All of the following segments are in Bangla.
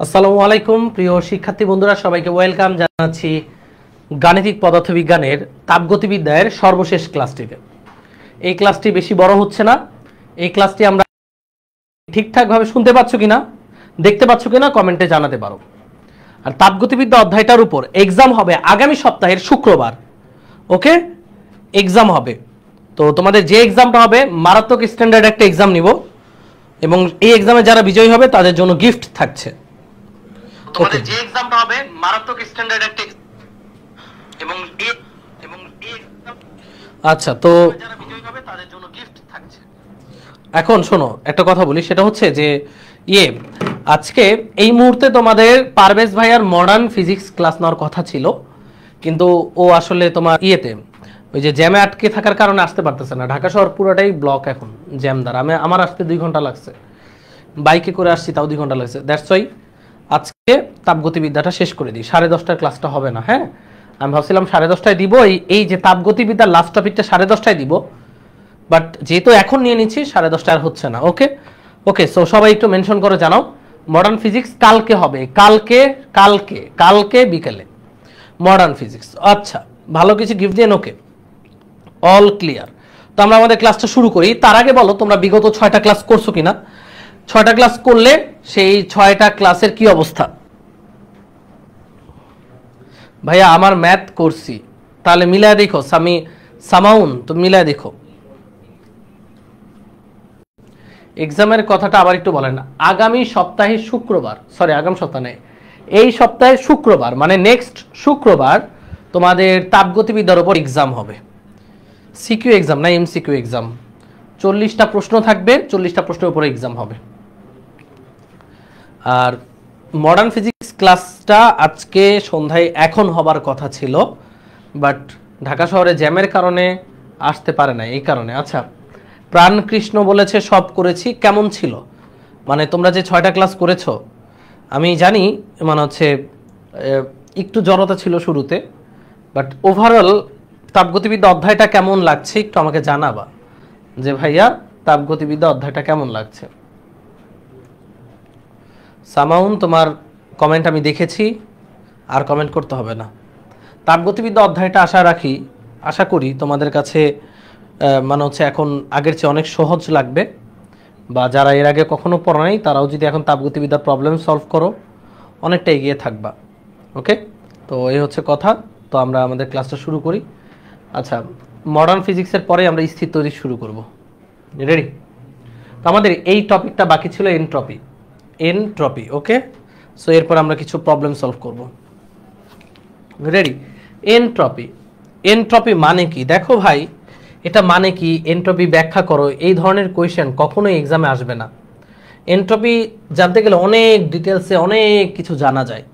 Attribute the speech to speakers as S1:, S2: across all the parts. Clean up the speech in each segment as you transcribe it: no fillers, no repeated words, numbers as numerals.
S1: আসসালামু আলাইকুম প্রিয় শিক্ষার্থী বন্ধুরা, সবাইকে ওয়েলকাম জানাচ্ছি গাণিতিক পদার্থবিজ্ঞানের তাপগতিবিদ্যার সর্বশেষ ক্লাসটিতে। এই ক্লাসটি বেশি বড় হচ্ছে না। এই ক্লাসটি আমরা ঠিকঠাকভাবে শুনতে পাচ্ছ কিনা, দেখতে পাচ্ছ কিনা কমেন্টে জানাতে পারো। আর তাপগতিবিদ্যা অধ্যায়টার উপর এক্সাম হবে আগামী সপ্তাহের শুক্রবার। ওকে, এক্সাম হবে। তো তোমাদের যে এক্সামটা হবে মারাত্মক স্ট্যান্ডার্ড একটা এক্সাম নিব, এবং এই এক্সামে যারা বিজয়ী হবে তাদের জন্য গিফট থাকছে। তোমাদের যে এক্সামটা হবে মারাত্মক স্ট্যান্ডার্ড একটা এবং আচ্ছা, তো যারা বিজয়ী হবে তাদের জন্য গিফট থাকছে। এখন শোনো, একটা কথা বলি, সেটা হচ্ছে যে আজকে এই মুহূর্তে তোমাদের পারভেজ ভাইয়ার মডার্ন ফিজিক্স ক্লাস নেওয়ার কথা ছিল, কিন্তু ও আসলে তোমার ওই যে জ্যামে আটকে থাকার কারণে আসতে পারতেছে না। ঢাকা শহর পুরোটাই ব্লক এখন জ্যাম দ্বারা। আমার আসতে 2 ঘন্টা লাগছে, বাইকে করে আসছি, তাও 2 ঘন্টা লাগছে। দ্যাটস ওয়াই আজকে তাপগতিবিদ্যাটা শেষ করে দিই। 10:30টার ক্লাসটা হবে না। হ্যাঁ, আমি ভাবছিলাম 10:30টায় দিব, এই যে তাপগতিবিদ্যার লাস্ট টপিকটা 10:30টায় দিব, বাট যেহেতু এখন নিয়ে নিচ্ছি 10:30 আর হচ্ছে না। ওকে ওকে, সো সবাই একটু মেনশন করে জানাও মডার্ন ফিজিক্স কালকে হবে। কালকে কালকে কালকে বিকেলে মডার্ন ফিজিক্স। আচ্ছা, ভালো কিছু গিফট দিয়ে। ওকে, অল ক্লিয়ার। তো আমরা আমাদের ক্লাসটা শুরু করি। তার আগে বলো তোমরা বিগত 6টা ক্লাস করছো কিনা। 6টা ক্লাস করলে সেই 6টা ক্লাসের কি অবস্থা? ভাইয়া আমার ম্যাথ করছি, তাহলে মিলায় দেখো। সামাউন তো মিলায় দেখো। এক্সামের কথাটা আবার একটু বলেন। আগামী সপ্তাহে শুক্রবার, সরি আগামী সপ্তাহ নেই, এই সপ্তাহে শুক্রবার মানে নেক্সট শুক্রবার তোমাদের তাপগতিবিদ্যার উপর এক্সাম হবে। সিকিউ এক্সাম না, এমসিকিউ এক্সাম। 40টা প্রশ্ন থাকবে, 40টা প্রশ্নের উপরে এক্সাম হবে। আর মডার্ন ফিজিক্স ক্লাসটা আজকে সন্ধ্যায় এখন হবার কথা ছিল, বাট ঢাকা শহরে জ্যামের কারণে আসতে পারে না, এই কারণে। আচ্ছা, প্রাণকৃষ্ণ বলেছে সব করেছি, কেমন ছিল? মানে তোমরা যে 6টা ক্লাস করেছো, আমি জানি মানে হচ্ছে একটু জড়তা ছিল শুরুতে, বাট ওভারঅল তাপগতিবিদ্যা অধ্যায়টা কেমন লাগছে একটু আমাকে জানাবা, যে ভাইয়া তাপগতিবিদ্যা অধ্যায়টা কেমন লাগছে। সামাউন তোমার কমেন্ট আমি দেখেছি, আর কমেন্ট করতে হবে না। তাপগতিবিদ্যা অধ্যায়টা আশা করি তোমাদের কাছে মানে হচ্ছে এখন আগের চেয়ে অনেক সহজ লাগবে, বা যারা এর আগে কখনো পড়া নাই তারাও যদি এখন তাপগতিবিদ্যার প্রবলেম সলভ করো অনেকটা এগিয়ে থাকবা। ওকে, তো এই হচ্ছে কথা। তো আমরা আমাদের ক্লাসটা শুরু করি। আচ্ছা, মডার্ন ফিজিক্সের পরে আমরা স্থির তৈরি শুরু করব। রেডি? তো আমাদের এই টপিকটা বাকি ছিল এনট্রপি। ওকে, সো এরপর আমরা কিছু প্রবলেম সলভ করব। রেডি? এনট্রপি মানে কি? দেখো ভাই, এটা মানে কি, এনট্রপি ব্যাখ্যা করো, এই ধরনের কোয়েশ্চেন কখনোই এক্সামে আসবে না। এনট্রপি জানতে গেলে অনেক ডিটেলসে অনেক কিছু জানা যায়,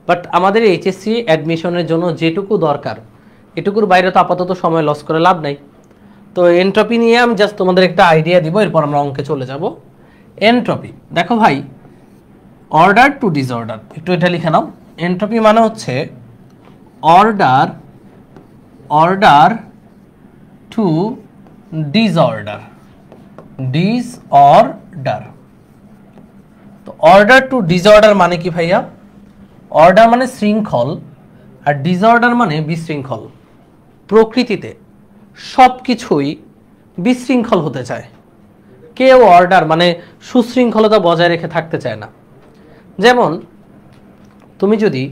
S1: বাট আমাদের এইচএসসি অ্যাডমিশনের জন্য যেটুকু দরকার এটুকুর বাইরে তো আপাতত সময় লস করে লাভ নাই। তো এনট্রপি নিয়ে আমি জাস্ট তোমাদের একটা আইডিয়া দিব, এরপর আমরা অঙ্কে চলে যাব। এনট্রপি দেখো ভাই, অর্ডার টু ডিসঅর্ডার, একটু এটা লিখে নাও। এনট্রপি মানে হচ্ছে অর্ডার টু ডিসঅর্ডার। তো অর্ডার টু ডিসঅর্ডার মানে কি ভাইয়া? অর্ডার মানে শৃঙ্খল, আর ডিসঅর্ডার মানে বিশৃঙ্খল। প্রকৃতিতে সব কিছুই বিশৃঙ্খল হতে চায়, কেউ অর্ডার মানে সুশৃঙ্খলতা বজায় রেখে থাকতে চায় না। যেমন তুমি যদি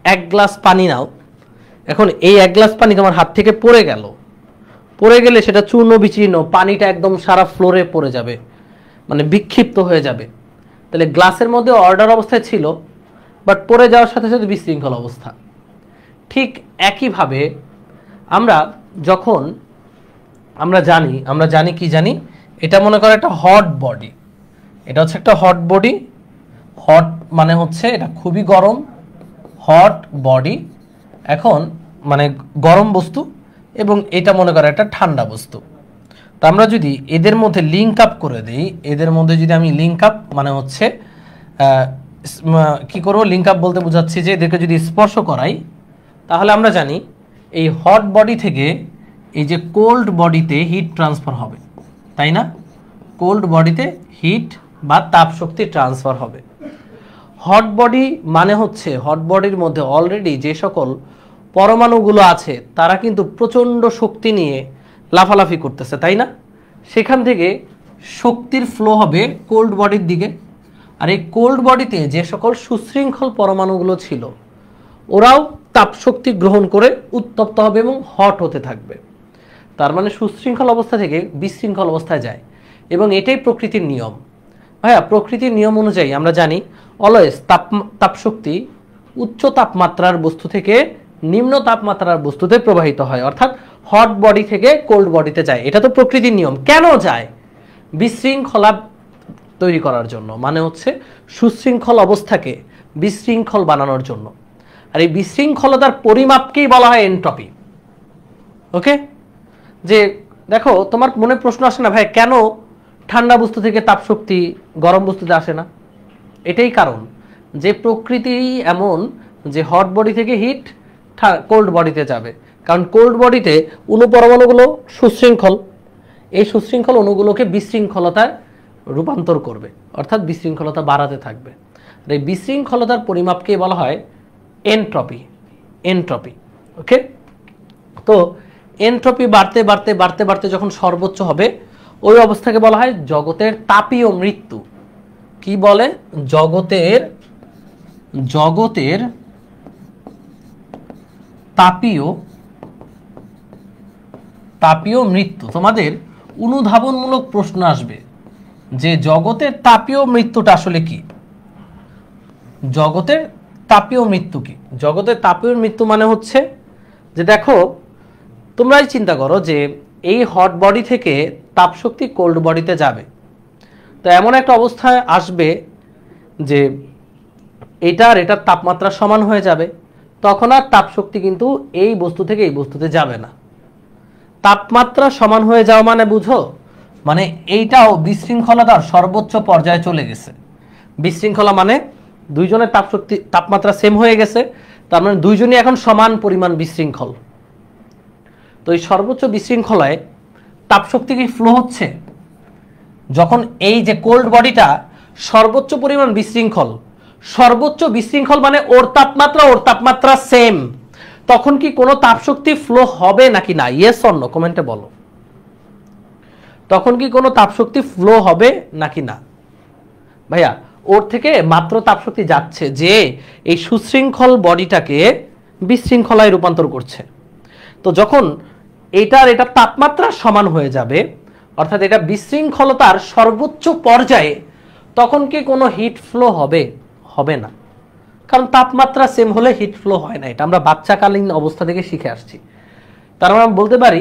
S1: 1 গ্লাস পানি নাও, এখন এই 1 গ্লাস পানি তোমার হাত থেকে পড়ে গেলে সেটা চূর্ণ বিচীর্ণ, পানিটা একদম সারা ফ্লোরে পড়ে যাবে, মানে বিক্ষিপ্ত হয়ে যাবে। তাহলে গ্লাসের মধ্যে অর্ডার অবস্থায় ছিল, বাট পড়ে যাওয়ার সাথে সাথে বিশৃঙ্খল অবস্থা। ঠিক একইভাবে আমরা যখন আমরা জানি কি জানি, এটা মনে করো একটা হট বডি, এটা হচ্ছে একটা হট বডি। হট মানে হচ্ছে এটা খুবই গরম, হট বডি। এখন মানে গরম বস্তু, এবং এটা মনে করো একটা ঠান্ডা বস্তু। তো আমরা যদি এদের মধ্যে লিঙ্ক আপ করে দিই, এদের মধ্যে যদি আমি লিঙ্ক আপ মানে হচ্ছে কি করবো, লিঙ্ক আপ বলতে বোঝাচ্ছি যে এদেরকে যদি স্পর্শ করাই, তাহলে আমরা জানি এই হট বডি থেকে এই যে কোল্ড বডিতে হিট ট্রান্সফার হবে, তাই না? কোল্ড বডিতে হিট বা তাপ শক্তি ট্রান্সফার হবে। হট বডি মানে হচ্ছে হট বডির মধ্যে অলরেডি যে সকল পরমাণুগুলো আছে তারা কিন্তু প্রচণ্ড শক্তি নিয়ে লাফালাফি করতেছে, তাই না? সেখান থেকে শক্তির ফ্লো হবে কোল্ড বডির দিকে। আর এই কোল্ড বডিতে যে সকল সুশৃঙ্খল পরমাণুগুলো ছিল ওরাও তাপশক্তি গ্রহণ করে উত্তপ্ত হবে এবং হট হতে থাকবে। তার মানে সুশৃঙ্খল অবস্থা থেকে বিশৃঙ্খল অবস্থায় যায়, এবং এটাই প্রকৃতির নিয়ম। ভাইয়া, প্রকৃতির নিয়ম অনুযায়ী আমরা জানি অলওয়েজ তাপশক্তি উচ্চ তাপমাত্রার বস্তু থেকে নিম্ন তাপমাত্রার বস্তুতে প্রবাহিত হয়, অর্থাৎ হট বডি থেকে কোল্ড বডিতে যায়। এটা তো প্রকৃতির নিয়ম। কেন যায়? বিশৃঙ্খলা তৈরি করার জন্য, মানে হচ্ছে সুশৃঙ্খল অবস্থাকে বিশৃঙ্খল বানানোর জন্য। আর এই বিশৃঙ্খলতার পরিমাপকেই বলা হয় এনট্রপি। ওকে, যে দেখো তোমার মনে প্রশ্ন আসে না ভাই, কেন ঠান্ডা বস্তু থেকে তাপশক্তি গরম বস্তুতে আসে না? এটাই কারণ যে প্রকৃতি এমন যে হট বডি থেকে হিট কোল্ড বডিতে যাবে, কারণ কোল্ড বডিতে অণু পরমাণুগুলো সুশৃঙ্খল, এই সুশৃঙ্খল অণুগুলোকে বিশৃঙ্খলতায় রূপান্তর করবে, অর্থাৎ বিশৃঙ্খলতা বাড়াতে থাকবে। আর এই বিশৃঙ্খলতার পরিমাপকে বলা হয় এনট্রপি। এনট্রপি, ওকে। তো এনট্রপি বাড়তে বাড়তে বাড়তে বাড়তে যখন সর্বোচ্চ হবে ওই অবস্থাকে বলা হয় জগতের তাপীয় মৃত্যু। কি বলে? জগতের তাপীয় মৃত্যু। তোমাদের অনুধাবনমূলক প্রশ্ন আসবে যে জগতের তাপীয় মৃত্যুটা আসলে কি? জগতের তাপীয় মৃত্যু কি? জগতের তাপীয় মৃত্যু মানে হচ্ছে যে দেখো, তোমরাই চিন্তা করো যে এই হট বডি থেকে তাপশক্তি কোল্ড বডিতে যাবে, তো এমন একটা অবস্থায় আসবে যে এটার তাপমাত্রা সমান হয়ে যাবে, তখন আর তাপশক্তি কিন্তু এই বস্তু থেকে এই বস্তুতে যাবে না। তাপমাত্রা সমান হয়ে যাওয়া মানে বুঝো, মানে এইটাও বিশৃঙ্খলতার সর্বোচ্চ পর্যায়ে চলে গেছে। বিশৃঙ্খলা মানে দুইজনের তাপমাত্রা সেম হয়ে গেছে, তার মানে দুইজনই এখন সমান পরিমাণ বিশৃঙ্খল। তো এই সর্বোচ্চ বিশৃঙ্খলায় তাপশক্তি কি ফ্লো হচ্ছে? যখন এই যে কোল্ড বডিটা সর্বোচ্চ পরিমাণ বিশৃঙ্খল, সর্বোচ্চ বিশৃঙ্খল মানে ওর তাপমাত্রা সেম, তখন কি কোনো তাপশক্তি ফ্লো হবে নাকি না? ইয়েস অর নো কমেন্টে বলো। তখন কি কোনো তাপশক্তি ফ্লো হবে নাকি না? ভাইয়া, ওর থেকে মাত্র তাপশক্তি যাচ্ছে যে এই সুশৃঙ্খল বডিটাকে বিশৃঙ্খলায় রূপান্তর করছে। তো যখন এটার তাপমাত্রা সমান হয়ে যাবে, অর্থাৎ এটা বিশৃঙ্খলতার সর্বোচ্চ পর্যায়ে, তখন কি কোনো হিট ফ্লো হবে? হবে না, কারণ তাপমাত্রা সেম হলে হিট ফ্লো হয় না। এটা আমরা বাচ্চাকালীন অবস্থা থেকে শিখে আসছি। তার মানে আমরা বলতে পারি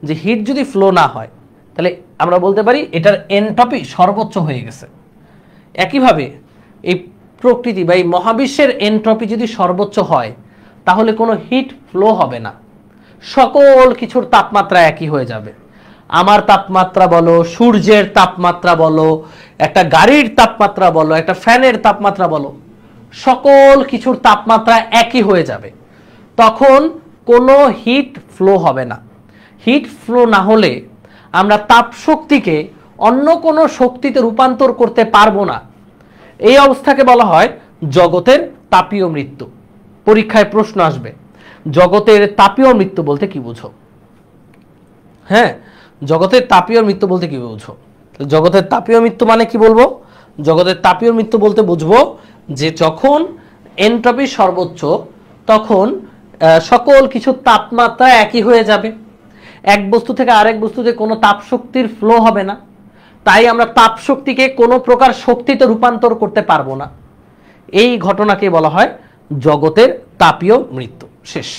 S1: যে হিট যদি ফ্লো না হয় তাহলে আমরা বলতে পারি এটার এনট্রপি সর্বোচ্চ হয়ে গেছে। একইভাবে এই প্রকৃতি বা এই মহাবিশ্বের এনট্রপি যদি সর্বোচ্চ হয় তাহলে কোনো হিট ফ্লো হবে না, সকল কিছুর তাপমাত্রা একই হয়ে যাবে। আমার তাপমাত্রা বলো, সূর্যের তাপমাত্রা বলো, একটা গাড়ির তাপমাত্রা বলো, একটা ফ্যানের তাপমাত্রা বলো, সকল কিছুর তাপমাত্রা একই হয়ে যাবে। তখন কোনো হিট ফ্লো হবে না। হিট ফ্লো না হলে আমরা তাপ শক্তিকে অন্য কোনো শক্তিতে রূপান্তর করতে পারবো না। এই অবস্থাকে বলা হয় জগতের তাপীয় মৃত্যু। পরীক্ষায় প্রশ্ন আসবে, জগতের তাপীয় মৃত্যু বলতে কি বুঝো? হ্যাঁ, জগতের তাপীয় মৃত্যু বলতে কি বুঝো? জগতের তাপীয় মৃত্যু মানে কি বলবো? জগতের তাপীয় মৃত্যু বলতে বুঝবো যে যখন এনট্রপি সর্বোচ্চ, তখন সকল কিছু তাপমাত্রা একই হয়ে যাবে, এক বস্তু থেকে আরেক বস্তুতে কোনো তাপশক্তির ফ্লো হবে না, তাই আমরা তাপশক্তিকে কোনো প্রকার শক্তিতে রূপান্তর করতে পারবো না। এই ঘটনাকে বলা হয় জগতের তাপীয় মৃত্যু। শেষ,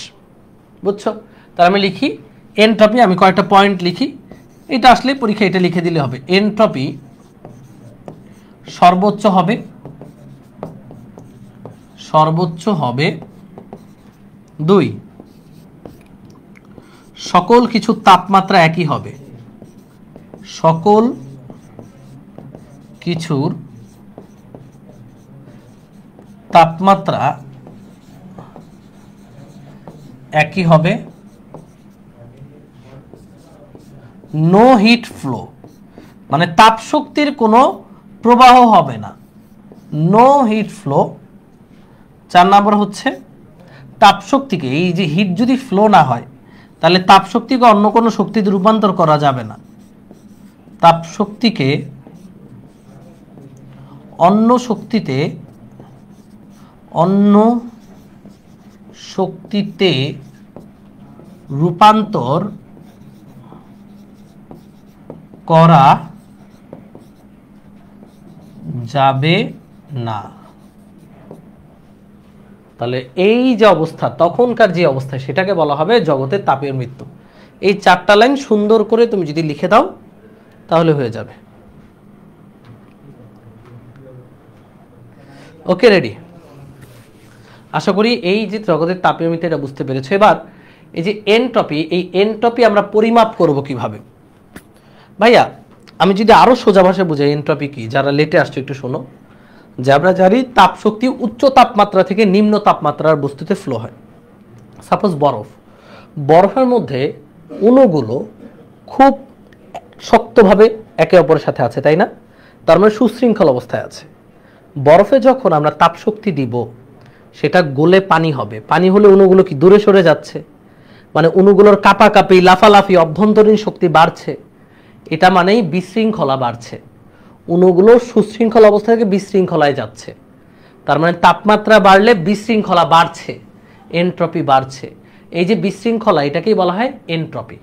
S1: বুঝছো? তার আমি লিখি এনট্রপি, আমি কয়েকটা পয়েন্ট লিখি, এটা আসলে পরীক্ষা এটা লিখে দিলে হবে। এনট্রপি সর্বোচ্চ হবে 2, সকল কিছু তাপমাত্রা একই হবে। সকল কিছুর তাপমাত্রা একই হবে। নো হিট ফ্লো, মানে তাপ শক্তির কোনো প্রবাহ হবে না। নো হিট ফ্লো 4 নাম্বার হচ্ছে তাপশক্তিকে, এই যে হিট যদি ফ্লো না হয় তাহলে তাপশক্তিকে অন্য কোনো শক্তিতে রূপান্তর করা যাবে না। তাপশক্তিকে অন্য শক্তিতে রূপান্তর করা যাবে না। তাহলে এই যে অবস্থা, তখনকার যে অবস্থা, সেটাকে বলা হবে জগতের তাপীয় মৃত্যু। এই 4টা লাইন সুন্দর করে তুমি যদি লিখে দাও তাহলে হয়ে যাবে। ওকে, রেডি? আশা করি এই যে জগতের তাপীয় মৃত্যু এটা বুঝতে পেরেছো। এবার এই যে এনট্রপি, এই এনট্রপি আমরা পরিমাপ করব কিভাবে? ভাইয়া আমি যদি আরো সোজা ভাষায় বুঝাই এনট্রপি কি, যারা লেটে আসছে একটু শোনো। যে আমরা জানি তাপশক্তি উচ্চ তাপমাত্রা থেকে নিম্ন তাপমাত্রার বস্তুতে ফ্লো হয়। সাপোজ বরফের মধ্যে অণুগুলো খুব শক্তভাবে একে অপরের সাথে আছে, তাই না? তার মানে সুশৃঙ্খল অবস্থায় আছে। বরফে যখন আমরা তাপশক্তি দিব সেটা গলে পানি হবে। পানি হলে অণুগুলো কি দূরে সরে যাচ্ছে, মানে অণুগুলোর কাঁপাকাঁপি, লাফালাফি, অভ্যন্তরীণ শক্তি বাড়ছে। এটা মানেই বিশৃঙ্খলা বাড়ছে। অণুগুলো সুশৃঙ্খল অবস্থা থেকে বিশৃঙ্খলায় যাচ্ছে। তার মানে তাপমাত্রা বাড়লে বিশৃঙ্খলা বাড়ছে, এনট্রপি বাড়ছে। এই যে বিশৃঙ্খলা, এটাকেই বলা হয় এনট্রপি।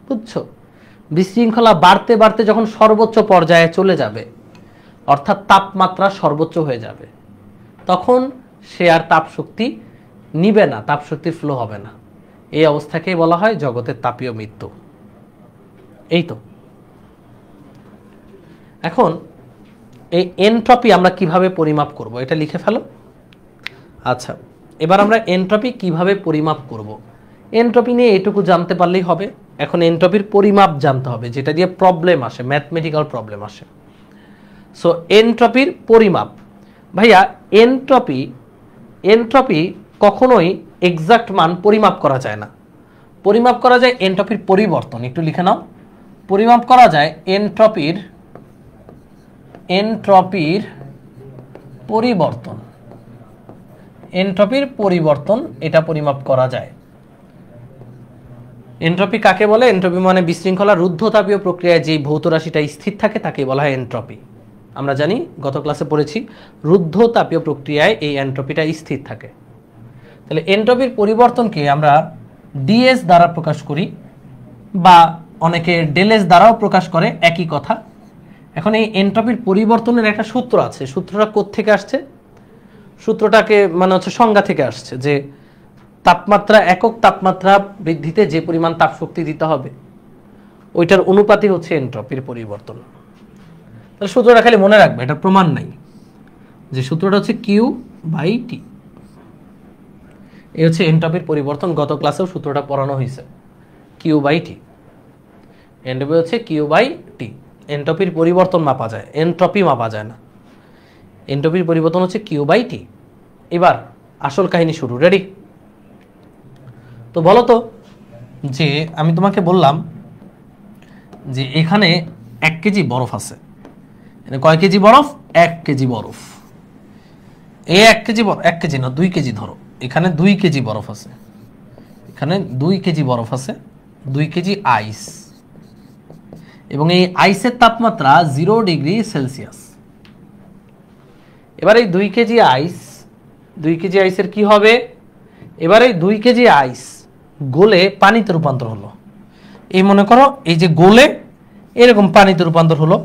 S1: বুঝছো? বিশৃঙ্খলা বাড়তে বাড়তে যখন সর্বোচ্চ পর্যায়ে চলে যাবে, অর্থাৎ তাপমাত্রা সর্বোচ্চ হয়ে যাবে, তখন সে আর তাপশক্তি নিবে না, তাপশক্তির ফ্লো হবে না। এই অবস্থাকেই বলা হয় জগতের তাপীয় মৃত্যু। এই তো। এখন এই এনট্রপি আমরা কিভাবে পরিমাপ করব এটা লিখে ফেলো। আচ্ছা, এবার আমরা এনট্রপি কিভাবে পরিমাপ করব, এনট্রপি নিয়ে এটুকু জানতে পারলেই হবে। এখন এনট্রপির পরিমাপ জানতে হবে, যেটা দিয়ে প্রবলেম আসে, ম্যাথমেটিক্যাল প্রবলেম আসে। সো এনট্রপির পরিমাপ, ভাইয়া এনট্রপি কখনোই এক্সাক্ট মান পরিমাপ করা যায় না। পরিমাপ করা যায় এনট্রপির পরিবর্তন। একটু লিখে নাও, পরিমাপ করা যায় এনট্রপির পরিবর্তন। এনট্রপির পরিবর্তন এটা পরিমাপ করা যায়। এনট্রপি কাকে বলে? এনট্রপি মানে বিশৃঙ্খলা রুদ্ধতাপীয় প্রক্রিয়ায় যে ভৌত রাশিটা স্থির থাকে তাকে বলা হয় এনট্রপি। আমরা জানি, গত ক্লাসে পড়েছি, রুদ্ধতাপীয় প্রক্রিয়ায় এই এনট্রপিটা স্থির থাকে। তাহলে এনট্রপির পরিবর্তনকে আমরা ডিএস দ্বারা প্রকাশ করি, বা অনেকে ডেলএস দ্বারাও প্রকাশ করে, একই কথা। এখন এই এনট্রপির পরিবর্তনের একটা সূত্র আছে। সূত্রটা কোত্থেকে আসছে? সূত্রটাকে মানে হচ্ছে সংজ্ঞা থেকে আসছে, যে তাপমাত্রা, একক তাপমাত্রা বৃদ্ধিতে যে পরিমাণ তাপশক্তি দিতে হবে ওইটার অনুপাতই হচ্ছে এনট্রপির পরিবর্তন। তাহলে সূত্রটা খালি মনে রাখবে, এটা প্রমাণ নাই। যে সূত্রটা হচ্ছে Q/T। এই হচ্ছে এনট্রপির পরিবর্তন। গত ক্লাসেও সূত্রটা পড়ানো হয়েছে, Q/T। এনট্রপি হচ্ছে Q/T। এনট্রপির পরিবর্তন মাপা যায়, এনট্রপি মাপা যায় না। এনট্রপির পরিবর্তন হচ্ছে Q/T। এবার আসল কাহিনী শুরু। রেডি? তো বলো তো, যে আমি তোমাকে বললাম যে এখানে 1 কেজি বরফ আছে। কয় কেজি বরফ? 1 কেজি বরফ। এই 1 কেজি বরফ, 1 কেজি না 2 কেজি ধরো। এখানে 2 কেজি বরফ আছে, এখানে 2 কেজি বরফ আছে, 2 কেজি আইস, এবং এই আইসের তাপমাত্রা 0 ডিগ্রি সেলসিয়াস। এবার এই 2 কেজি আইসের কি হবে? এবার এই 2 কেজি আইস গলে পানিতে রূপান্তর হলো। এই মনে করো, এই যে গলে এরকম পানিতে রূপান্তর হলো।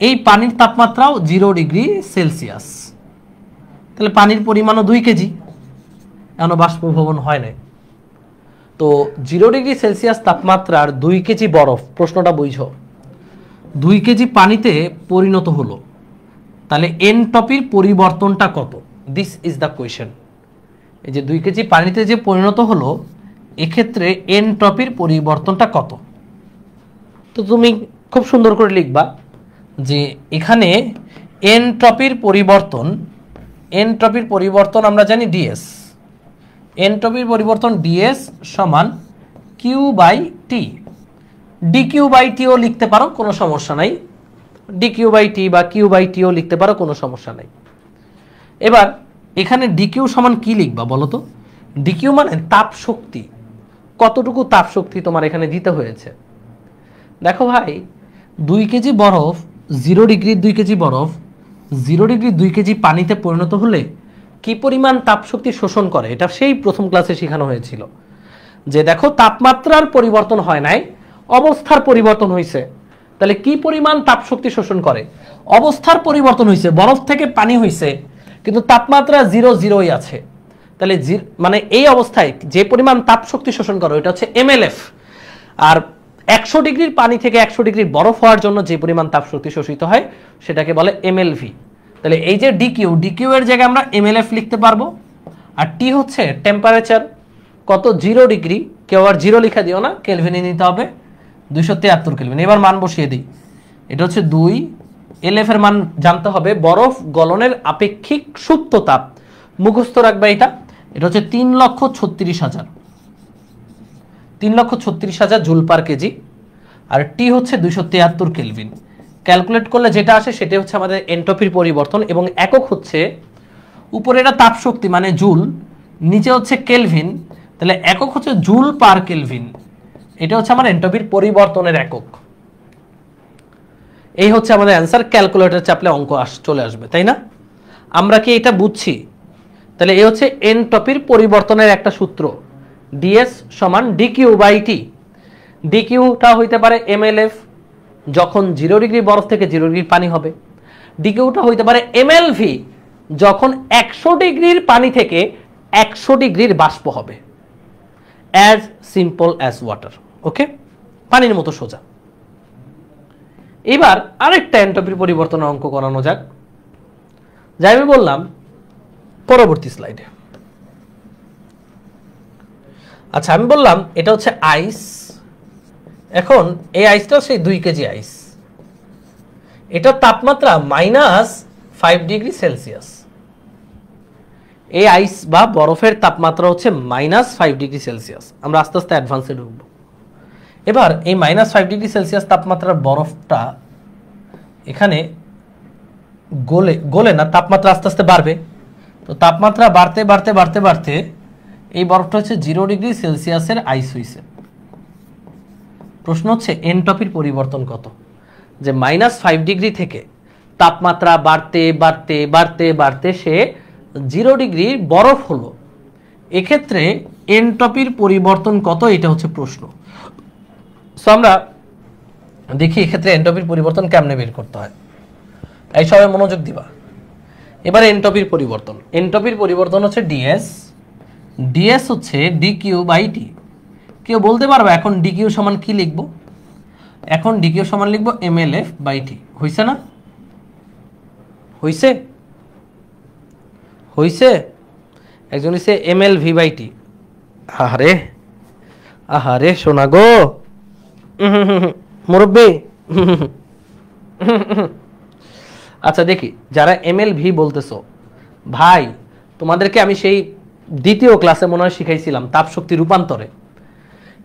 S1: এই পানির তাপমাত্রাও 0 ডিগ্রি সেলসিয়াস। তাহলে পানির পরিমাণও 2 কেজি, এখনো বাষ্পীভবন হয় নাই। তো 0 ডিগ্রি সেলসিয়াস তাপমাত্রার 2 কেজি বরফ, প্রশ্নটা বুঝো, 2 কেজি পানিতে পরিণত হলো। তাহলে এনট্রপির পরিবর্তনটা কত? This is the question. এই যে 2 কেজি পানিতে যে পরিণত হলো, এক্ষেত্রে এনট্রপির পরিবর্তনটা কত? তো তুমি খুব সুন্দর করে লিখবা যে এখানে এনট্রপির পরিবর্তন আমরা জানি ডিএস। এনট্রপির পরিবর্তন ডিএস সমান Q/T। dQ/Tও লিখতে পারো, কোনো সমস্যা নাই। dQ/T বা Q/Tও লিখতে পারো, কোনো সমস্যা নাই। এবার এখানে ডিকিউ সমান কি লিখবা বলো তো? ডিকিউ মানে তাপ শক্তি, কতটুকু তাপ শক্তি তোমার এখানে দিতে হয়েছে। দেখো ভাই, 2 কেজি বরফ 0 ডিগ্রির 2 কেজি বরফ 0 ডিগ্রির 2 কেজি পানিতে পরিণত হলে কি পরিমাণ তাপ শক্তি শোষণ করে, এটা সেই প্রথম ক্লাসে শেখানো হয়েছিল। যে দেখো তাপমাত্রার পরিবর্তন হয় নাই, অবস্থার পরিবর্তন হয়েছে, তাহলে কি পরিমাণ তাপ শক্তি শোষণ করে? অবস্থার পরিবর্তন হয়েছে, বরফ থেকে পানি হয়েছে, কিন্তু তাপমাত্রা 0 আছে, তাহলে মানে এই অবস্থায় যে পরিমাণ তাপ শক্তি শোষণ করে ওটা হচ্ছে এমএলএফ। আর 100 ডিগ্রির পানি থেকে 100 ডিগ্রির বরফ হওয়ার জন্য যে পরিমাণ তাপ শক্তি শোষিত হয় সেটাকে বলে এমএলভি। তাহলে এই যে ডিকিউ এর জায়গায় আমরা এমএলএফ লিখতে পারবো। আর টি হচ্ছে টেম্পারেচার, কত 0 ডিগ্রি, কেউ আর 0 লিখা দিও না, কেলভিনে নিতে হবে 273 কেলভিন। এবার মান বসিয়ে দিই, এটা হচ্ছে 2, এলএফ এর মান জানতে হবে, বরফ গলনের আপেক্ষিক সুপ্ত তাপ মুখস্থ রাখবে এটা হচ্ছে 3,36,000 3,36,000 জুল পার কেজি। আর টি হচ্ছে 273 কেলভিন। ক্যালকুলেট করলে যেটা আসে সেটা হচ্ছে আমাদের এন্ট্রপির পরিবর্তন, এবং একক হচ্ছে উপরে এটা তাপ শক্তি মানে জুল, নিচে হচ্ছে কেলভিন, তাহলে একক হচ্ছে জুল পার কেলভিন। এটা হচ্ছে আমার এন্ট্রপির পরিবর্তনের একক। এই হচ্ছে আমাদের অ্যান্সার। ক্যালকুলেটর চাপলে অঙ্ক চলে আসবে, তাই না? আমরা কি এটা বুঝছি? তাহলে এই হচ্ছে এন্ট্রপির পরিবর্তনের একটা সূত্র, ডিএস সমান ডিকিউ বাই টি। ডিকিউটা হইতে পারে এমএলএফ যখন 0 ডিগ্রি বরফ থেকে 0 ডিগ্রি পানি হবে, ডিকিউটা হইতে পারে এমএলভি যখন 100 ডিগ্রির পানি থেকে 100 ডিগ্রির বাষ্প হবে। As simple as water. Okay, পানির মতো সোজা। এবার আরেকটা এন্ট্রপির পরিবর্তনের অঙ্ক করানো যাক, যাই আমি বললাম পরবর্তী স্লাইডে। আচ্ছা, আমি বললাম এটা হচ্ছে আইস। এখন এই আইসটা সেই 2 কেজি আইস, এটার তাপমাত্রা -5 ডিগ্রি সেলসিয়াস। এই আইস বা বরফের তাপমাত্রা হচ্ছে -5 ডিগ্রি সেলসিয়াস। আমরা আস্তে আস্তে অ্যাডভান্সে ঢুকবো। এবার এই -5 ডিগ্রি সেলসিয়াস তাপমাত্রার বরফটা এখানে গলে না, তাপমাত্রা আস্তে আস্তে বাড়বে। তো তাপমাত্রা বাড়তে বাড়তে বাড়তে বাড়তে এই বরফটা হচ্ছে 0 ডিগ্রি সেলসিয়াসের আইস হইছে। প্রশ্ন হচ্ছে এনট্রপির পরিবর্তন কত? যে -5 ডিগ্রি থেকে তাপমাত্রা বাড়তে বাড়তে বাড়তে বাড়তে সে 0 ডিগ্রি বরফ হলো, এক্ষেত্রে এনট্রপির পরিবর্তন কত, এটা হচ্ছে প্রশ্ন। সো আমরা দেখি এক্ষেত্রে এনট্রপির পরিবর্তন কেমনে বের করতে হয়। এই সবাই মনোযোগ দিবা। এবারে এনট্রপির পরিবর্তন হচ্ছে ডিএস। ডিএস হচ্ছে ডিকিউ বাই টি। কেউ বলতে পারবে এখন ডিকিউ সমান কি লিখবো? এখন ডিকিউ সমান লিখবো এমএলএফ বাই টি। হইছে না? হইছে? একজন হইছে এমএলভি বাই টি। আহারে শোনা গো মুরব্বী। আচ্ছা দেখি, যারা এমএলভি বলতেছো, ভাই তোমাদেরকে আমি সেই দ্বিতীয় ক্লাসে মনে হয় শিখাইছিলাম তাপশক্তি রূপান্তরে।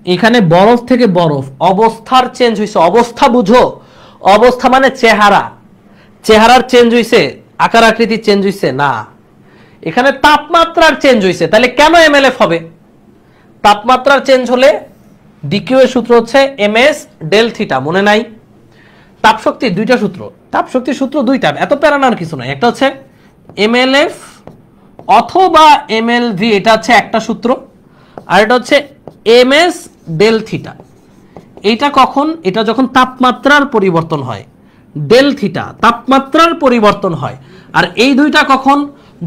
S1: এখানে বরফ থেকে বরফ অবস্থার চেঞ্জ হয়েছে, অবস্থা বুঝো, অবস্থা মানে চেহারার চেঞ্জ হয়েছে, আকার আকৃতি চেঞ্জ হয়েছে না, এখানে তাপমাত্রার চেঞ্জ হয়েছে। তাহলে কেন এমএলএফ হবে? তাপমাত্রার চেঞ্জ হলে ডিকিউ এর সূত্র হচ্ছে এমএস ডেল থিটা, মনে নাই? তাপশক্তির দুইটা সূত্র, তাপশক্তির সূত্র দুইটা, এত প্যারানার কিছু নয়। একটা হচ্ছে এমএলএফ অথবা এমএলভি, এটা হচ্ছে একটা সূত্র, আর এটা হচ্ছে এমএস ডেল থিটা। এটা কখন? এটা যখন তাপমাত্রার পরিবর্তন হয়, ডেল থিটা তাপমাত্রার পরিবর্তন হয়। আর এই দুইটা কখন?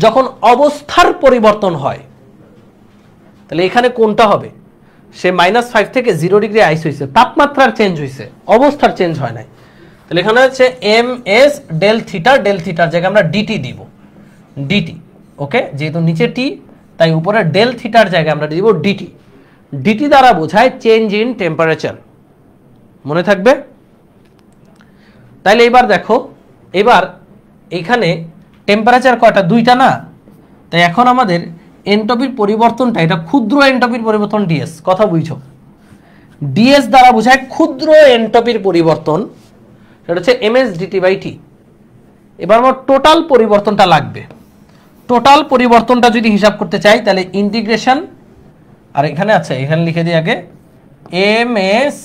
S1: যখন অবস্থার পরিবর্তন হয়। তাহলে এখানে কোনটা হবে? সে -5 থেকে 0 ডিগ্রি আইস হয়েছে, তাপমাত্রার চেঞ্জ হয়েছে, অবস্থার চেঞ্জ হয় নাই। তাহলে এখানে হচ্ছে এম এস ডেল থিটার জায়গায় আমরা ডিটি দিব, ডিটি। ওকে, যেহেতু নিচে টি তাই উপরে ডেল থিটার জায়গায় আমরা দিব ডিটি। ডিটি দ্বারা বোঝায় চেঞ্জ ইন টেম্পারেচার, মনে থাকবে? তাইলে এবার দেখো, এবার এখানে টেম্পারেচার কয়টা? দুইটা না? তাই এখন আমাদের এনট্রপির পরিবর্তনটা, এটা ক্ষুদ্র এনট্রপির পরিবর্তন ডিএস, কথা বুঝছো? ডিএস দ্বারা বোঝায় ক্ষুদ্র এনট্রপির পরিবর্তন, সেটা হচ্ছে এমএস ডিটি বাই টি। এবার আমার টোটাল পরিবর্তনটা লাগবে। টোটাল পরিবর্তনটা যদি হিসাব করতে চাই তাহলে ইন্টিগ্রেশন, আর এখানে আছে, এখানে লিখে দিই আগে M S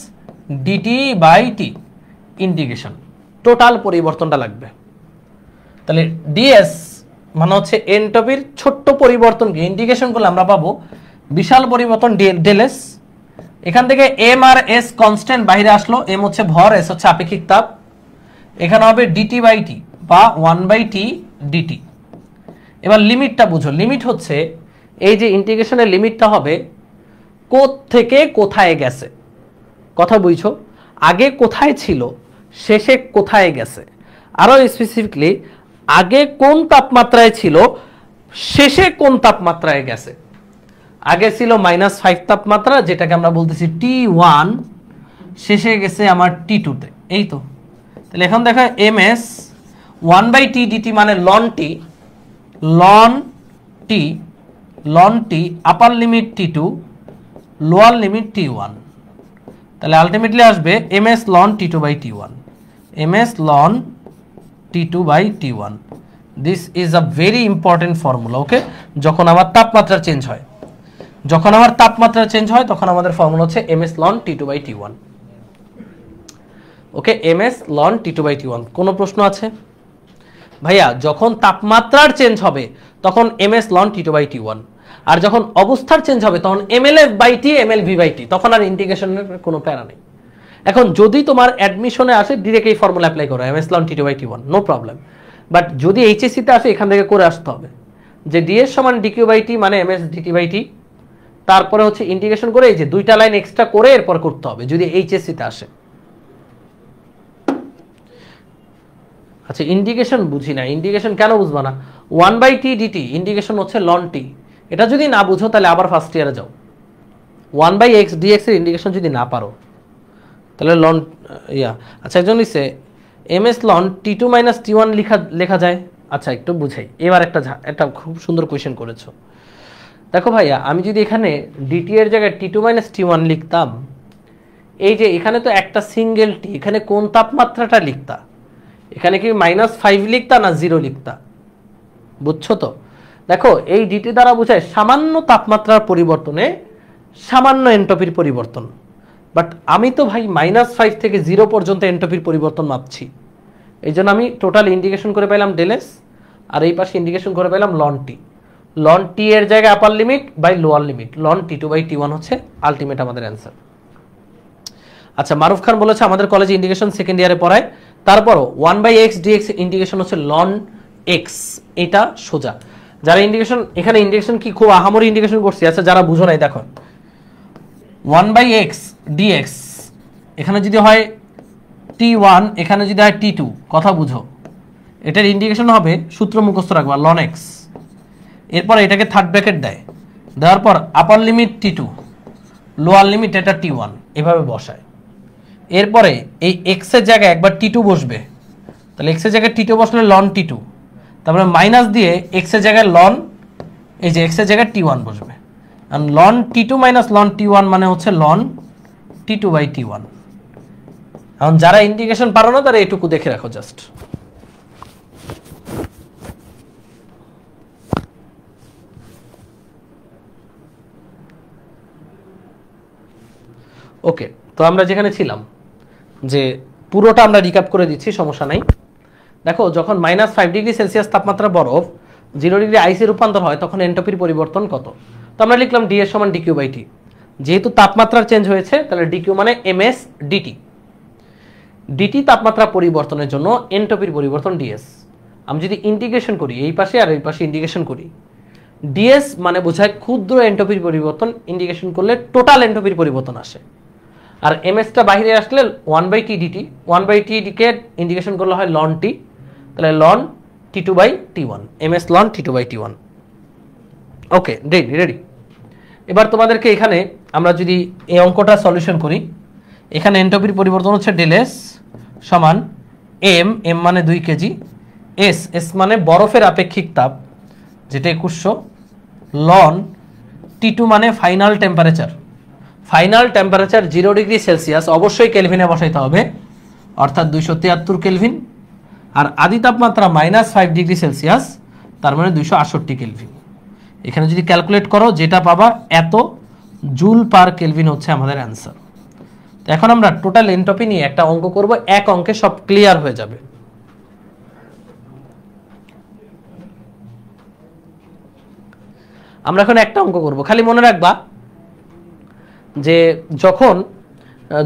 S1: d T by T integration, total পরিবর্তনটা লাগবে। তাহলে ডিএস মানে হচ্ছে এনট্রপির ছোট্ট পরিবর্তনকে ইন্টিগ্রেশন করলে আমরা পাবো বিশাল পরিবর্তন ডেল এস। এখান থেকে এম আর এস কনস্ট্যান্ট বাইরে আসলো, এম হচ্ছে ভর, এস হচ্ছে আপেক্ষিক তাপ। এখানে হবে ডিটি বাই টি বা 1/t ডিটি। এবার লিমিটটা বুঝো, লিমিট হচ্ছে এই যে ইন্টিগ্রেশনের লিমিটটা হবে থেকে কোথায় গেছে, কথা বুঝছো, আগে কোথায় ছিল শেষে কোথায় গেছে, আরো স্পেসিফিকলি আগে কোন তাপমাত্রায় ছিল শেষে কোন তাপমাত্রায় গেছে। আগে ছিল -5 তাপমাত্রা, যেটাকে আমরা বলতেছি T1, শেষে গেছে আমার T2 তে, এই তো। তাহলে এখন দেখো ms 1/t dt মানে ln t upper limit T2 lower limit T1। তাহলে আলটিমেটলি আসবে ms ln T2 by T1, ms ln T2 by T1। This is a very important formula. Okay, যখন আমার তাপমাত্রা চেঞ্জ হয়, তখন আমাদের ফর্মুলা হচ্ছে ms ln T2 by T1। Okay, ms ln T2 by T1। কোনো প্রশ্ন আছে ভাইয়া? যখন তাপমাত্রার চেঞ্জ হবে তখন ms ln T2 by T1, আর যখন অবস্থার চেঞ্জ হবে তখন mlf by T mlv by T, তখন আর ইন্টিগ্রেশনের কোনো প্যারা নেই। এখন যদি তোমার অ্যাডমিশনে আসে ডিরেক্ট এই ফর্মুলা অ্যাপ্লাই করো ms ln T2 by T1, no problem. But যদি এইচএসসি তে আসে এখান থেকে করে আসতে হবে যে ds সমান dq বাই টি মানে ms dt বাই টি, তারপরে হচ্ছে ইন্টিগ্রেশন করে এই যে দুইটা লাইন এক্সট্রা করে এরপর করতে হবে যদি এইচএসসি তে আসে। আচ্ছা, ইন্টিগ্রেশন বুঝি না, ইন্টিগ্রেশন কেন বুঝবা না? 1/t dt ইন্টিগ্রেশন হচ্ছে ln t। এটা যদি না বুঝো তাহলে আবার ফার্স্ট ইয়ারে যাও। 1/x dx এর ইন্টিগ্রেশন যদি না পারো তাহলে ln আচ্ছা, একজন লিখছে ms ln t2 - t1 লেখা যায়। আচ্ছা, একটু বুঝাই এবার। একটা খুব সুন্দর কোয়েশ্চেন করেছো। দেখো ভাইয়া, আমি যদি এখানে dt এর জায়গায় t2 - t1 লিখতাম, এই যে এখানে তো একটা সিঙ্গেল টি, এখানে কোন তাপমাত্রাটা লিখতা? এখানে কি -5 লিখতা না 0 লিখতা? বুঝছো তো? দেখো, এই ডিটি দ্বারা বোঝায় সামান্য তাপমাত্রার পরিবর্তনে সামান্য এন্ট্রপির পরিবর্তন। বাট আমি তো ভাই -5 থেকে 0 পর্যন্ত এন্ট্রপির পরিবর্তন মাপছি। এই জন্য আমি টোটাল ইন্টিগ্রেশন করে পেলাম ∇s, আর এই পাশে ইন্টিগ্রেশন করে পেলাম ln t। ln t এর জায়গায় upper limit by lower limit, ln T2 by T1 হচ্ছে আলটিমেট আমাদের অ্যান্সার। আচ্ছা, মারুফ খান বলেছে আমাদের কলেজে ইন্টিগ্রেশন সেকেন্ড ইয়ারে পড়ায়, তারপরও 1/x dx ইন্টিগ্রেশন হচ্ছে ln x, এটা সোজা। যারা ইন্টিগ্রেশন, এখানে ইন্টিগ্রেশন কি খুব আহামরি ইন্টিগ্রেশন করছি? আচ্ছা, যারা বুঝো নাই দেখো 1/x dx এখানে যদি হয় T1, এখানে যদি হয় T2, কথা বুঝো, এটার ইন্টিগ্রেশন হবে, সূত্র মুখস্থ রাখবা, ln x। এরপর এটাকে থার্ড ব্র্যাকেট দেওয়ার পর আপার লিমিট T2 লোয়ার লিমিট এটা T1, এভাবে বসায়। এরপরে এই x এর জায়গায় একবার T2 বসবে, তাহলে x এর জায়গায় T2 বসলে ln T2, তারপরে মাইনাস দিয়ে x এর জায়গায় ln, এই যে x এর জায়গায় T1 বসবে, আর ln T2 - ln T1 মানে হচ্ছে ln T2 বাই T1। এখন যারা ইন্টিগ্রেশন পারো না তারা এটুকু দেখে রাখো জাস্ট। ওকে, তো আমরা যেখানে ছিলাম, যে পুরোটা আমরা রিক্যাপ করে দিচ্ছি, সমস্যা নাই। দেখো, যখন -5 ডিগ্রি সেলসিয়াস তাপমাত্রা বরফ 0 ডিগ্রি আইসে রূপান্তর হয় তখন এন্ট্রপির পরিবর্তন কত? তো আমরা লিখলাম ds সমান dq বাই টি। যেহেতু তাপমাত্রার চেঞ্জ হয়েছে তাহলে dq মানে ms dt। dt তাপমাত্রা পরিবর্তনের জন্য এন্ট্রপির পরিবর্তন ds। আমি যদি ইন্টিগ্রেশন করি এই পাশে আর এই পাশে ইন্টিগ্রেশন করি, ds মানে বোঝায় ক্ষুদ্র এন্ট্রপির পরিবর্তন, ইন্টিগ্রেশন করলে টোটাল এন্ট্রপির পরিবর্তন আসে। আর ms টা বাইরে আসলে 1/t dt, 1/t কে ইন্টিগ্রেশন করলে হয় ln t, তাহলে ln T2 by T1, ms ln T2 by T1। Okay, ready. এবার তোমাদেরকে এখানে আমরা যদি এই অঙ্কটা সলিউশন করি, এখানে এন্ট্রপির পরিবর্তন হচ্ছে ∇s সমান m মানে 2 কেজি, s মানে বরফের আপেক্ষিক তাপ যেটা 2100, ln T2 মানে final temperature. Final temperature 0 degree Celsius, অবশ্যই কেলভিনে বসাইতে হবে, অর্থাৎ 273 কেলভিন। আর আদি তাপমাত্রা -5 ডিগ্রি সেলসিয়াস, তার মানে 268 কেলভিন। এখানে যদি ক্যালকুলেট করো যেটা পাবা এত জুল পার কেলভিন হচ্ছে আমাদের অ্যান্সার। তো এখন আমরা টোটাল এনট্রপি নিয়ে একটা অঙ্ক করব, এক অঙ্কে সব ক্লিয়ার হয়ে যাবে। আমরা এখন একটা অঙ্ক করব, খালি মনে রাখবা যে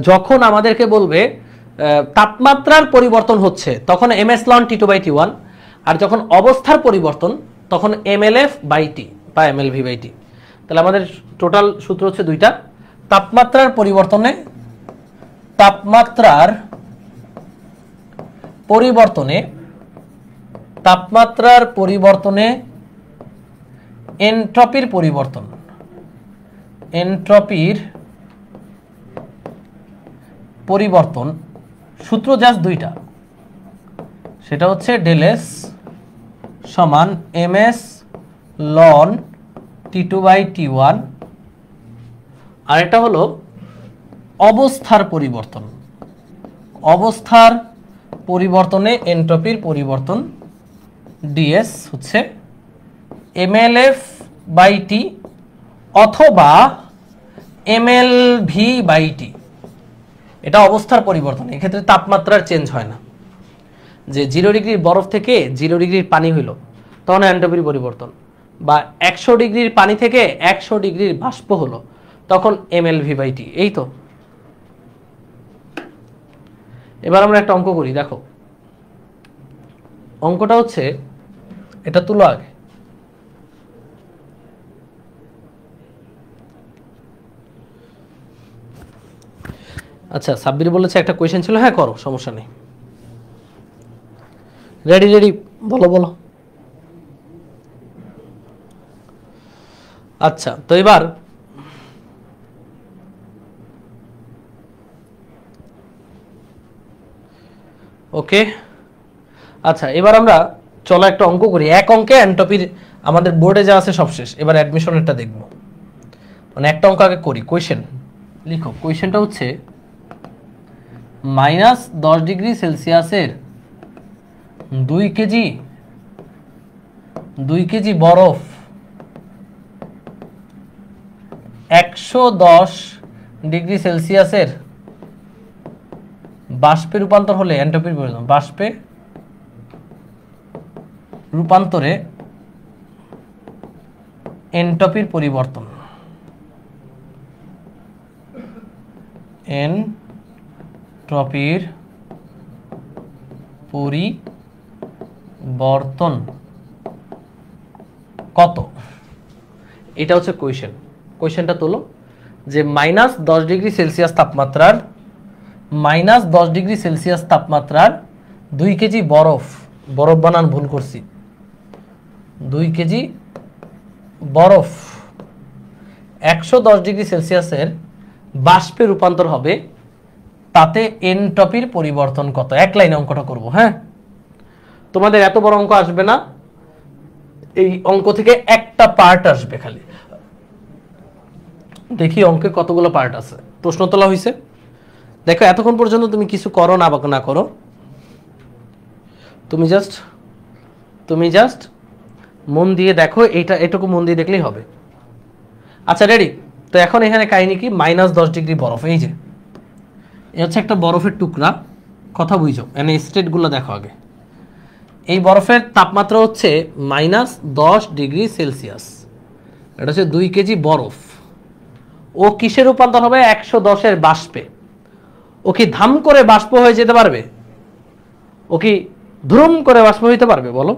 S1: যখন আমাদেরকে বলবে তাপমাত্রার পরিবর্তন হচ্ছে তখন এমএস লন T2/T1, আর যখন অবস্থার পরিবর্তন তখন mLF/T বা mLV/T। তাহলে আমাদের টোটাল সূত্র হচ্ছে দুইটা। তাপমাত্রার পরিবর্তনে এনট্রপির পরিবর্তন সূত্র জাস্ট দুইটা, সেটা হচ্ছে ডেল এস সমান ms লন T2/T1, আর এটা হলো অবস্থার পরিবর্তনে এনট্রপির পরিবর্তন ds হচ্ছে mLF/T অথবা mLV/T। এটা অবস্থার পরিবর্তন, এক্ষেত্রে তাপমাত্রার চেঞ্জ হয় না। যে 0 ডিগ্রির বরফ থেকে 0 ডিগ্রির পানি হইল তখন এনট্রপির পরিবর্তন, বা 100 ডিগ্রির পানি থেকে 100 ডিগ্রির বাষ্প হলো তখন mLV/T। এই তো। এবার আমরা একটা অঙ্ক করি, দেখো অঙ্কটা হচ্ছে, এটা তুলো আগে। আচ্ছা, সাব্বির বলেছে একটা কোয়েশ্চেন ছিল, হ্যাঁ করো, সমস্যা নেই। রেডি বলো। আচ্ছা, তো এবার ওকে। আচ্ছা, এবার আমরা চলো একটা অঙ্ক করি। এক অঙ্কে এনট্রপির আমাদের বোর্ডে যা আছে সব শেষ, এবার অ্যাডমিশনেরটা দেখব। মানে একটা অঙ্ক আগে করি। কোয়েশ্চেন লিখো। কোয়েশ্চেনটা হচ্ছে -10 ডিগ্রি সেলসিয়াসের 2 কেজি বরফ 110 ডিগ্রি সেলসিয়াসের বাষ্পে রূপান্তর হলে এনট্রপির পরিবর্তন। বাষ্পে রূপান্তরে এনট্রপির পরিবর্তন কত? এটা হচ্ছে কোয়েশ্চেনটা তোলো যে -10 ডিগ্রি সেলসিয়াস তাপমাত্রার 2 কেজি বরফ বানান ভুল করছি, 2 কেজি বরফ 110 ডিগ্রি সেলসিয়াসের বাষ্পে রূপান্তর হবে, তাতে এনট্রপির পরিবর্তন কত? এক লাইনে অঙ্কটা করব। হ্যাঁ, তোমাদের এত বড় অঙ্ক আসবে না, এই অঙ্ক থেকে একটা পার্ট আসবে খালি। দেখি অঙ্কে কতগুলো পার্ট আছে। প্রশ্ন তোলা হয়েছে, দেখো এতক্ষণ পর্যন্ত তুমি কিছু করো না বা না করো, তুমি জাস্ট মন দিয়ে দেখো, এটুকু মন দিয়ে দেখলেই হবে। আচ্ছা রেডি? তো এখন এখানে কাহিনী কি? -10 ডিগ্রি বরফ, এই যে এ হচ্ছে একটা বরফের টুকরা, কথা বুঝো, এনে স্টেটগুলো দেখো আগে। এই বরফের তাপমাত্রা হচ্ছে -10 ডিগ্রি সেলসিয়াস, এটা হচ্ছে 2 কেজি বরফ। ও কিসে রূপান্তর হবে? 110-এর বাষ্পে। ও কি ধাম করে বাষ্প হয়ে যেতে পারবে? ও কি ধুম করে বাষ্প হইতে পারবে বলো?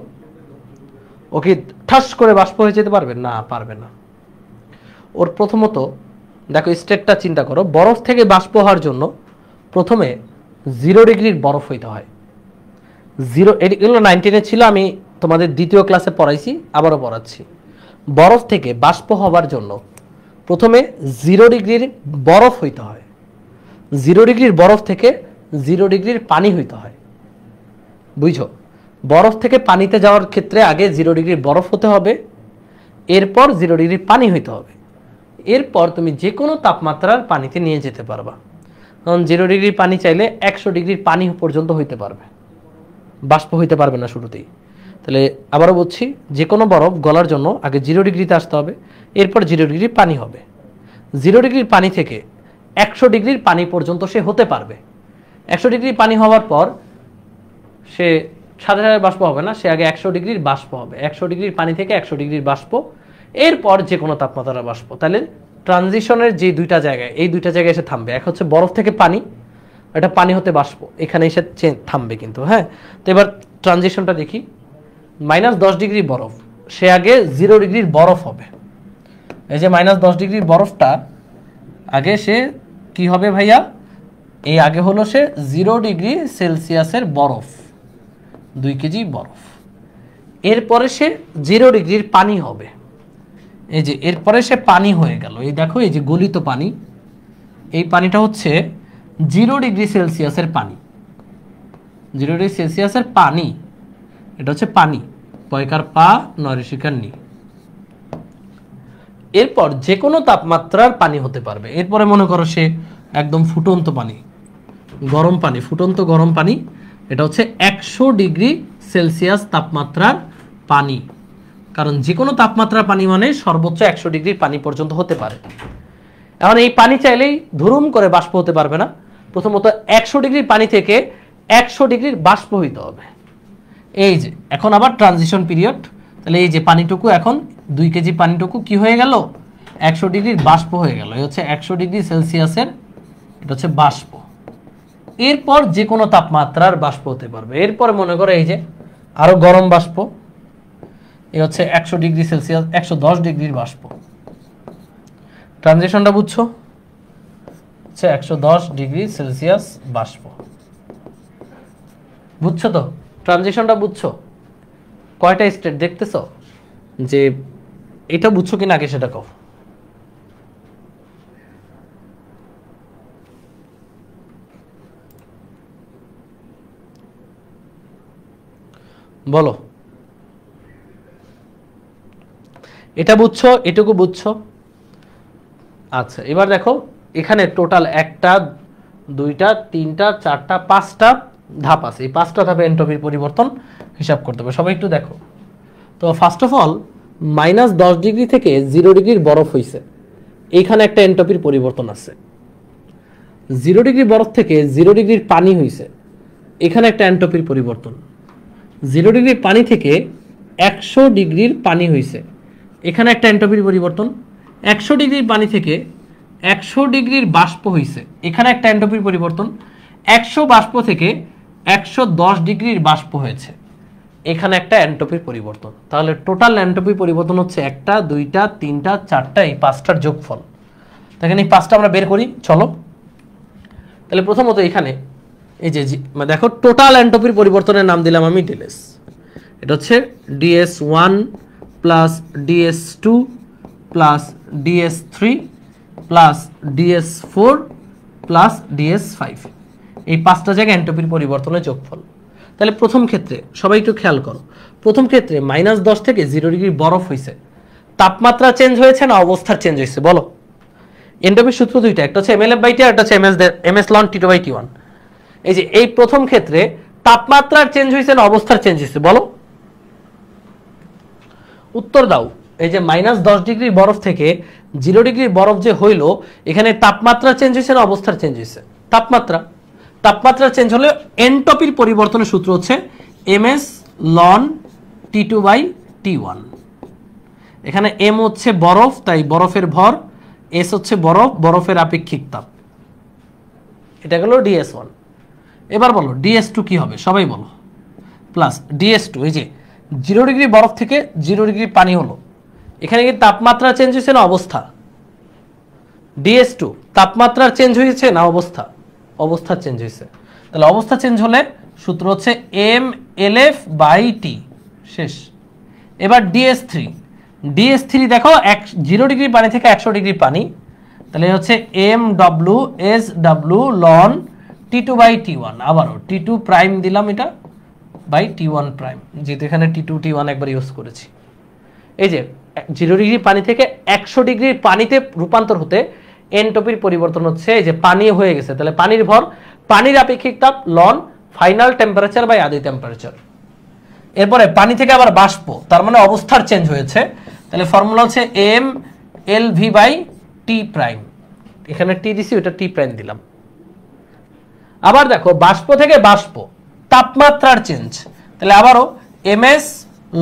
S1: ও কি ঠাস করে বাষ্প হয়ে যেতে পারবে? না, পারবে না। ওর প্রথমত দেখো স্টেটটা চিন্তা করো, বরফ থেকে বাষ্প হওয়ার জন্য প্রথমে 0 ডিগ্রির বরফ হইতে হয়। এগুলো 19-এ ছিল, আমি তোমাদের দ্বিতীয় ক্লাসে পড়াইছি, আবারও পড়াচ্ছি। বরফ থেকে বাষ্প হওয়ার জন্য প্রথমে 0 ডিগ্রির বরফ হইতে হয়। 0 ডিগ্রির বরফ থেকে 0 ডিগ্রির পানি হইতে হয়। বুঝছো? বরফ থেকে পানিতে যাওয়ার ক্ষেত্রে আগে 0 ডিগ্রির বরফ হতে হবে, এরপর 0 ডিগ্রির পানি হইতে হবে। এরপর তুমি যে কোনো তাপমাত্রার পানিতে নিয়ে যেতে পারবা। কারণ 0 ডিগ্রির পানি চাইলে 100 ডিগ্রির পানি পর্যন্ত হইতে পারবে, বাষ্প হইতে পারবে না শুরুতেই। তাহলে আবারও বলছি, যে কোনো বরফ গলার জন্য আগে 0 ডিগ্রিতে আসতে হবে, এরপর 0 ডিগ্রি পানি হবে। 0 ডিগ্রির পানি থেকে 100 ডিগ্রির পানি পর্যন্ত সে হতে পারবে। 100 ডিগ্রি পানি হওয়ার পর সে সাথে সাথে বাষ্প হবে না, সে আগে 100 ডিগ্রির বাষ্প হবে। 100 ডিগ্রির পানি থেকে 100 ডিগ্রির বাষ্প, এরপর যে কোনো তাপমাত্রার বাষ্প। তাহলে ট্রানজিশনের যে দুইটা জায়গায়, এই দুইটা জায়গায় এসে থামবে। এক হচ্ছে বরফ থেকে পানি, এটা পানি হতে বাষ্প, এখানে এসে থামবে কিন্তু। হ্যাঁ, তো এবার ট্রানজিশনটা দেখি। -10 ডিগ্রি বরফ, সে আগে 0 ডিগ্রির বরফ হবে। এই যে -10 ডিগ্রির বরফটা আগে সে কি হবে ভাইয়া? এই আগে হলো সে 0 ডিগ্রি সেলসিয়াসের বরফ, 2 কেজি বরফ। এরপরে সে 0 ডিগ্রির পানি হবে। এই যে এরপরে সে পানি হয়ে গেল। এই দেখো, এই যে গলিত পানি, এই পানিটা হচ্ছে 0 ডিগ্রি সেলসিয়াসের পানি। 0 ডিগ্রি সেলসিয়াসের পানি, এটা হচ্ছে পানি। পয়কার পা, নরেশিকার নি। এরপর যে কোনো তাপমাত্রার পানি হতে পারবে। এরপরে মনে করো সে একদম ফুটন্ত পানি, গরম পানি, ফুটন্ত গরম পানি, এটা হচ্ছে 100 ডিগ্রি সেলসিয়াস তাপমাত্রার পানি। কারণ যে কোনো তাপমাত্রার পানি মানে সর্বোচ্চ 100 ডিগ্রি পানি পর্যন্ত হতে পারে। এখন এই পানি চাইলেই ধুরুম করে বাষ্প হতে পারবে না। প্রথমত 100 ডিগ্রি পানি থেকে 100 ডিগ্রির বাষ্প হইতে হবে। এই যে এখন আবার ট্রানজিশন পিরিয়ড। তাহলে এই যে পানিটুকু এখন 2 কেজি পানিটুকু কি হয়ে গেল? 100 ডিগ্রির বাষ্প হয়ে গেল। এই হচ্ছে 100 ডিগ্রি সেলসিয়াসের, এটা হচ্ছে বাষ্প। এরপর যে কোনো তাপমাত্রার বাষ্প হতে পারবে। এরপর মনে করো এই যে আরো গরম বাষ্প, এই হচ্ছে 100 ডিগ্রি সেলসিয়াস, 110 ডিগ্রির বাষ্প। ট্রানজিশনটা বুঝছো? হচ্ছে 110 ডিগ্রি সেলসিয়াস বাষ্প। বুঝছো তো? ট্রানজিশনটা বুঝছো? কয়টা স্টেট দেখতেছো? যে এটা বুঝছো কিনা আগে সেটা কও। বলো, এটা বুঝছো? এটুকু বুঝছো? আচ্ছা, এবার দেখো এখানে টোটাল 1টা 2টা 3টা 4টা 5টা ধাপ আছে। এই 5টা ধাপে এন্ট্রপির পরিবর্তন হিসাব করতে হবে। সবাই একটু দেখো তো। ফার্স্ট অফ অল, -10 ডিগ্রি থেকে 0 ডিগ্রির বরফ হয়েছে, এইখানে একটা এন্ট্রপির পরিবর্তন আছে। 0 ডিগ্রি বরফ থেকে 0 ডিগ্রির পানি হয়েছে, এখানে একটা এন্ট্রপির পরিবর্তন। 0 ডিগ্রির পানি থেকে 100 ডিগ্রির পানি হয়েছে, এখানে একটা এন্ট্রপির পরিবর্তন। 100 ডিগ্রির পানি থেকে 100 ডিগ্রির বাষ্প হয়েছে, এখানে একটা এন্ট্রপির পরিবর্তন। 100 বাষ্প থেকে 110 ডিগ্রির বাষ্প হয়েছে, এখানে একটা এন্ট্রপির পরিবর্তন। তাহলে টোটাল এন্ট্রপির পরিবর্তন হচ্ছে 1টা 2টা 3টা 4টা, এই 5টার যোগফল। দেখেন এই 5টা আমরা বের করি, চলো। তাহলে প্রথমত এখানে এই যে দেখো টোটাল এন্ট্রপির পরিবর্তনের নাম দিলাম আমি ডিএস। এটা হচ্ছে DS1 plus DS2 plus DS3 plus DS4 plus DS5, এই 5টা জায়গায় এন্ট্রপির পরিবর্তনের যোগফল। তাহলে প্রথম ক্ষেত্রে সবাই একটু খেয়াল করো। প্রথম ক্ষেত্রে -10 থেকে 0 ডিগ্রি বরফ হয়েছে, তাপমাত্রা চেঞ্জ হয়েছে না অবস্থার চেঞ্জ হয়েছে? বলো। এন্ট্রপির সূত্র দুইটা, একটা হচ্ছে mLF/T আর একটা হচ্ছে ms ln T2/T1। এই যে এই প্রথম ক্ষেত্রে তাপমাত্রার চেঞ্জ হয়েছে না অবস্থার চেঞ্জ হয়েছে? বলো, উত্তর দাও। এই যে -10 ডিগ্রি বরফ থেকে 0 ডিগ্রি বরফ যে হইল, এখানে তাপমাত্রা চেঞ্জ হয়েছে না অবস্থার চেঞ্জ হয়েছে? তাপমাত্রা। তাপমাত্রা চেঞ্জ হলে এন্ট্রপির পরিবর্তনের সূত্র হচ্ছে ms ln T2/T1। এখানে m হচ্ছে বরফ, তাই বরফের ভর, s হচ্ছে বরফ, বরফের আপেক্ষিক তাপ। এটা গেল DS1। এবার বলো DS2 কি হবে? সবাই বলো। প্লাস DS2, এই যে 0 ডিগ্রি বরফ থেকে 0 ডিগ্রি পানি হলো, এখানে কি তাপমাত্রা চেঞ্জ হয়েছে না অবস্থা? DS2 তাপমাত্রার চেঞ্জ হয়েছে না অবস্থা? অবস্থা চেঞ্জ হয়েছে। তাহলে অবস্থা চেঞ্জ হলে সূত্র হচ্ছে mLF/T, শেষ। এবার DS3 দেখো 0 ডিগ্রি পানি থেকে 100 ডিগ্রি পানি, তাহলে হচ্ছে mWSW ln T2/T1। আবারও T2 প্রাইম দিলাম এটা বাই T1 প্রাইম, যেহেতু এখানে T2 T1 একবার ইউজ করেছি। এই যে 0 ডিগ্রি পানি থেকে 100 ডিগ্রির পানিতে রূপান্তর হতে এন্ট্রপির পরিবর্তন হচ্ছে এই যে পানি হয়ে গেছে, তাহলে পানির ভর, পানির আপেক্ষিক তাপ লন ফাইনাল টেম্পারেচার বাই আদি টেম্পারেচার। এরপরে পানি থেকে আবার বাষ্প, তার মানে অবস্থার চেঞ্জ হয়েছে, তাহলে ফর্মুলা হচ্ছে M L V by T prime. এখানে টি দিছি, ওটা টি প্রাইম দিলাম। আবার দেখো বাষ্প থেকে বাষ্প, তাপমাত্রার চেঞ্জ, তাহলে আবারও M S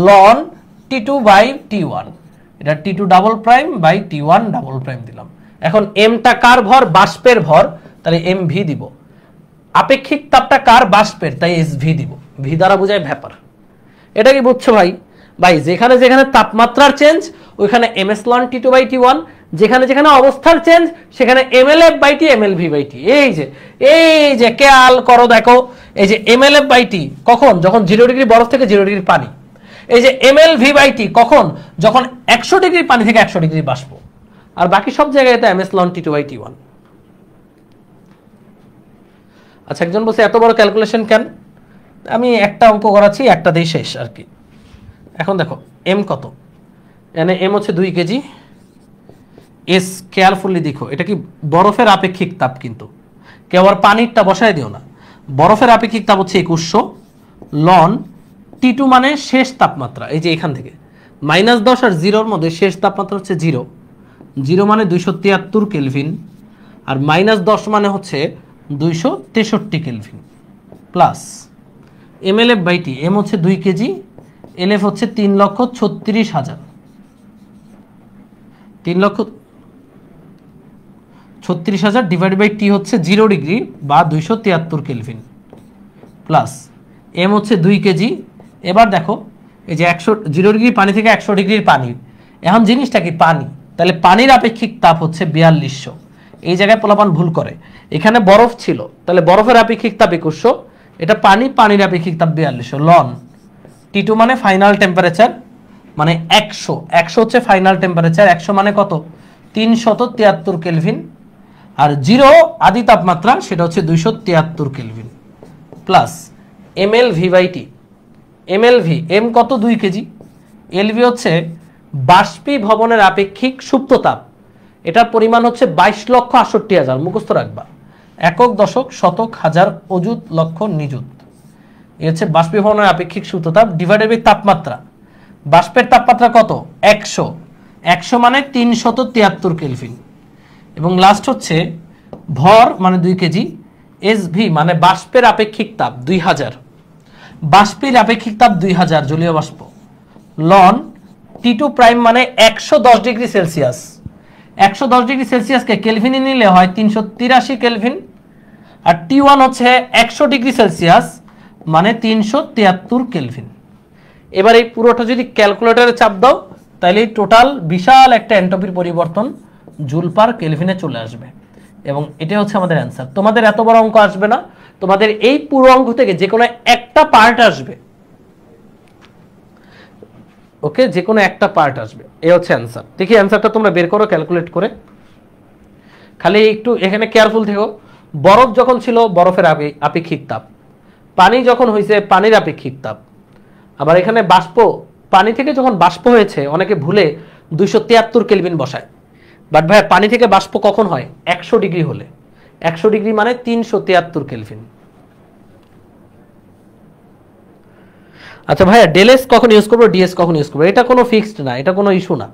S1: ln T two by T one, এটা T two double prime by T one double prime দিলাম। এখন এমটা কার ভর? বাষ্পের ভর, তাহলে এম ভি দিব। আপেক্ষিক তাপটা কার? বাষ্পের, তাই এস ভি দিব। ভি দ্বারা বোঝায় ভ্যাপার। এটা কি বুঝছো ভাই? ভাই যেখানে যেখানে তাপমাত্রার চেঞ্জ ওইখানে M S ln T two by T one, যেখানে যেখানে অবস্থার চেঞ্জ সেখানে M L F by T M L V by T. এই যে খেয়াল করো, দেখো এই যে M L F by T কখন? যখন 0 ডিগ্রি বরফ থেকে 0 ডিগ্রি পানি। এই যে M L V by T কখন? যখন 100 ডিগ্রি পানি থেকে 100 ডিগ্রি বাষ্প। আর বাকি সব জায়গায় M S ln T two by T one. আচ্ছা, একজন বলছে এত বড় ক্যালকুলেশন কেন? আমি একটা অঙ্ক করাচ্ছি, একটা দিয়ে শেষ আর কি। এখন দেখো এম কত, এখানে এম হচ্ছে 2 কেজি। এস কেয়ারফুলি দেখো, এটা কি বরফের আপেক্ষিক তাপ, কিন্তু কেউ আর পানিরটা বসায় দিও না। বরফের আপেক্ষিক তাপ হচ্ছে 2100 লন টি টু মানে শেষ তাপমাত্রা, এই যে এখান থেকে -10 আর 0-র মধ্যে শেষ তাপমাত্রা হচ্ছে 0, 0 মানে 273 কেলভিন, আর -10 মানে হচ্ছে 263 kelvin, plus M L F by T. M হচ্ছে 2 কেজি, এল এফ হচ্ছে 3,36,000, 3,36,000 ডিভাইড বাই টি হচ্ছে 0 ডিগ্রি বা 273 কেলভিন, প্লাস এম হচ্ছে 2 কেজি। এবার দেখো এই যে 0 ডিগ্রি পানি থেকে 100 ডিগ্রির পানি, এখন জিনিসটা কি? পানি, তাহলে পানির আপেক্ষিক তাপ হচ্ছে 4200। এই জায়গায় পোলাপান ভুল করে, এখানে বরফ ছিল, তাহলে বরফের আপেক্ষিক তাপ 2100, এটা পানি, পানির আপেক্ষিক তাপ 4200 লন টি টু মানে ফাইনাল টেম্পারেচার, মানে 100 হচ্ছে ফাইনাল টেম্পারেচার, 100 মানে কত? 373 কেলভিন, আর 0 আদি তাপমাত্রা সেটা হচ্ছে 273 kelvin, plus M L V by T. M L V, M কত? 2 কেজি, এল ভি হচ্ছে বাষ্পীভবনের আপেক্ষিক সুপ্ত তাপ, এটার পরিমাণ হচ্ছে 22,68,000, মুখস্থ রাখবা, একক, দশক, শতক, হাজার, অযুত, লক্ষ, নিযুত। এই হচ্ছে বাষ্পীভবনের আপেক্ষিক সুপ্ত তাপ ডিভাইডেড বাই তাপমাত্রা। বাষ্পের তাপমাত্রা কত? 100 মানে 373 কেলভিন, এবং লাস্ট হচ্ছে ভর মানে 2 কেজি, এস ভি মানে বাষ্পের আপেক্ষিক তাপ 2000, বাষ্পের আপেক্ষিক তাপ 2000 জলীয় বাষ্প, লন টি টু প্রাইম মানে 110 ডিগ্রি সেলসিয়াস। 110 ডিগ্রি সেলসিয়াসকে কেলভিনে নিলে হয় 383 কেলভিন, আর টি ওয়ান হচ্ছে 100 ডিগ্রি সেলসিয়াস মানে 373 কেলভিন। এবার এই পুরোটা যদি ক্যালকুলেটরে চাপ দাও তাহলে টোটাল বিশাল একটা এন্ট্রপির পরিবর্তন জুল পার কেলভিনে চলে আসবে, এবং এটা হচ্ছে আমাদের অ্যান্সার। তোমাদের এত বড় অঙ্ক আসবে না, তোমাদের এই পুরো অঙ্ক থেকে যে কোনো একটা পার্ট আসবে, ওকে, যে কোনো একটা পার্ট আসবে, এই হচ্ছে অ্যান্সার। দেখি অ্যান্সারটা তোমরা বের করো ক্যালকুলেট করে। খালি একটু এখানে কেয়ারফুল থেকো, বরফ যখন ছিল বরফের আপেক্ষিক তাপ, পানি যখন হয়েছে পানির আপেক্ষিক তাপ, আবার এখানে বাষ্প, পানি থেকে যখন বাষ্প হয়েছে অনেকে ভুলে 273 কেলভিন বসায়, বাট ভাই পানি থেকে বাষ্প কখন হয়? 100 ডিগ্রি হলে, 100 ডিগ্রি মানে 373 কেলভিন। আচ্ছা ভাইয়া, ডেলএস কখন ইউজ করবো, ডিএস কখন ইউজ করবো, এটা কোনো ফিক্সড না, এটা কোনো ইস্যু না।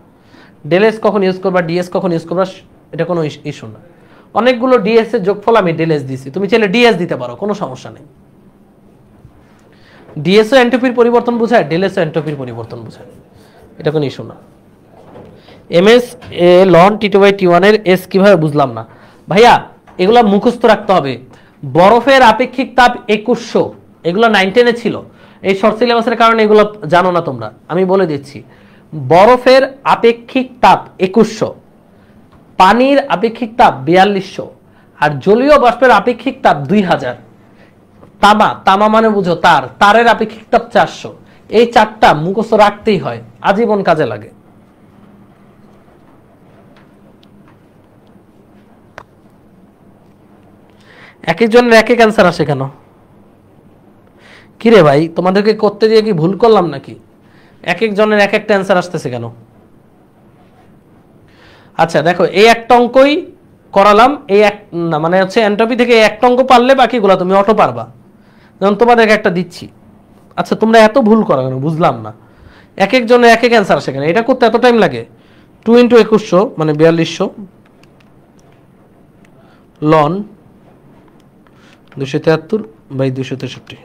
S1: ডেলএস কখন ইউজ করবা, ডিএস কখন ইউজ করবা, এটা কোনো ইস্যু না। অনেকগুলো ডিএস এর যোগফল আমি ডেলএস দিছি, তুমি চাইলে ডিএস দিতে পারো, কোনো সমস্যা নেই। ডিএসও এন্ট্রপির পরিবর্তন বোঝায়, ডেলএসও এন্ট্রপির পরিবর্তন বোঝায়, এটা কোনো ইস্যু না। এমএস এ ln T two by T one এর এস কিভাবে বুঝলাম না ভাইয়া, এগুলা মুখস্থ রাখতে হবে। বরফের আপেক্ষিক তাপ 2100, এগুলো 9 10-এ ছিল, এই শর্ট সিলেবাসের কারণে এগুলো জানো না তোমরা, আমি বলে দিচ্ছি। বরফের আপেক্ষিক তাপ 2100, পানির আপেক্ষিক তাপ 4200, আর জলীয় বাষ্পের আপেক্ষিক তাপ 2000। তামা মানে বুঝো তার, তারের আপেক্ষিক তাপ 400। এই চারটা মুখস্থ রাখতেই হয়, আজীবন কাজে লাগে। এক একজনের এক এক অ্যান্সার আসে কেন? কিরে ভাই, তোমাদেরকে করতে দিয়ে কি ভুল করলাম নাকি? এক একজনের এক একটা অ্যান্সার আসতেছে কেন? আচ্ছা দেখো, এই একটা অঙ্কই করালাম, এই এক না মানে হচ্ছে এন্ট্রপি থেকে একটা অঙ্ক পারলে বাকিগুলো তুমি অটো পারবা। যেমন তোমাদেরকে একটা দিচ্ছি, আচ্ছা তোমরা এত ভুল করো কেন বুঝলাম না, এক একজনের এক এক অ্যান্সার আসে কেন? এটা করতে এত টাইম লাগে? 2 × 2100 মানে 4200 লন 273/263,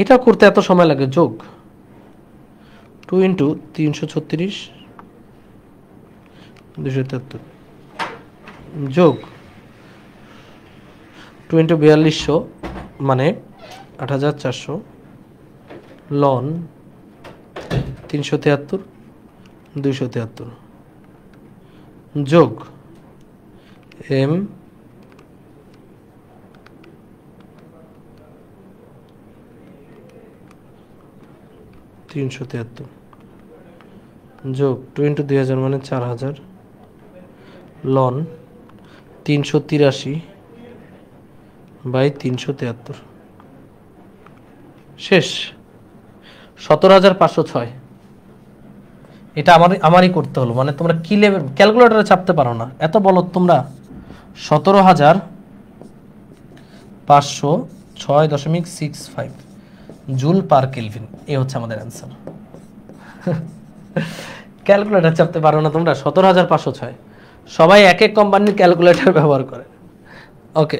S1: এটা করতে এত সময় লাগে। যোগ 2 × 336 273 যোগ 2 × 4200 মানে 8400 লন 373 273 যোগ এম 373 যোগ 2 × 2000 মানে 4000 লন 383/373 শেষ 17506। এটা আমারই করতে হলো, মানে তোমরা কি লেভেল ক্যালকুলেটরে চাপতে পারো না, এত বলো তোমরা। 17506.65 জুল পার কেলভিন, এই হচ্ছে আমাদের অ্যান্সার। ক্যালকুলেটর চাপতে পারো না তোমরা? 17506। সবাই এক এক কোম্পানির ক্যালকুলেটর ব্যবহার করে। ওকে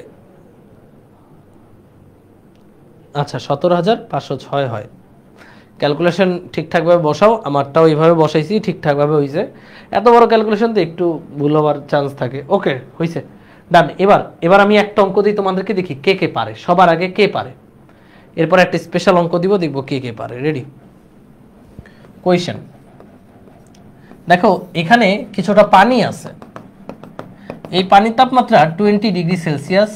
S1: আচ্ছা 17506 হয়। ক্যালকুলেশন ঠিকঠাকভাবে বসাও, আমারটাও এইভাবে বসাইছি, ঠিকঠাকভাবে হয়েছে। এত বড় ক্যালকুলেশন তো একটু ভুল হওয়ার চান্স থাকে। ওকে হয়েছে, ডান। এবার আমি একটা অঙ্ক দিই তোমাদেরকে, দেখি কে কে পারে। সবার আগে কে পারে, এরপর একটা স্পেশাল অঙ্ক দিব, দেখবো কে কে পারে। রেডি? কোয়েশ্চেন দেখো, এখানে কিছুটা পানি আছে। এই পানির তাপমাত্রা 20°C।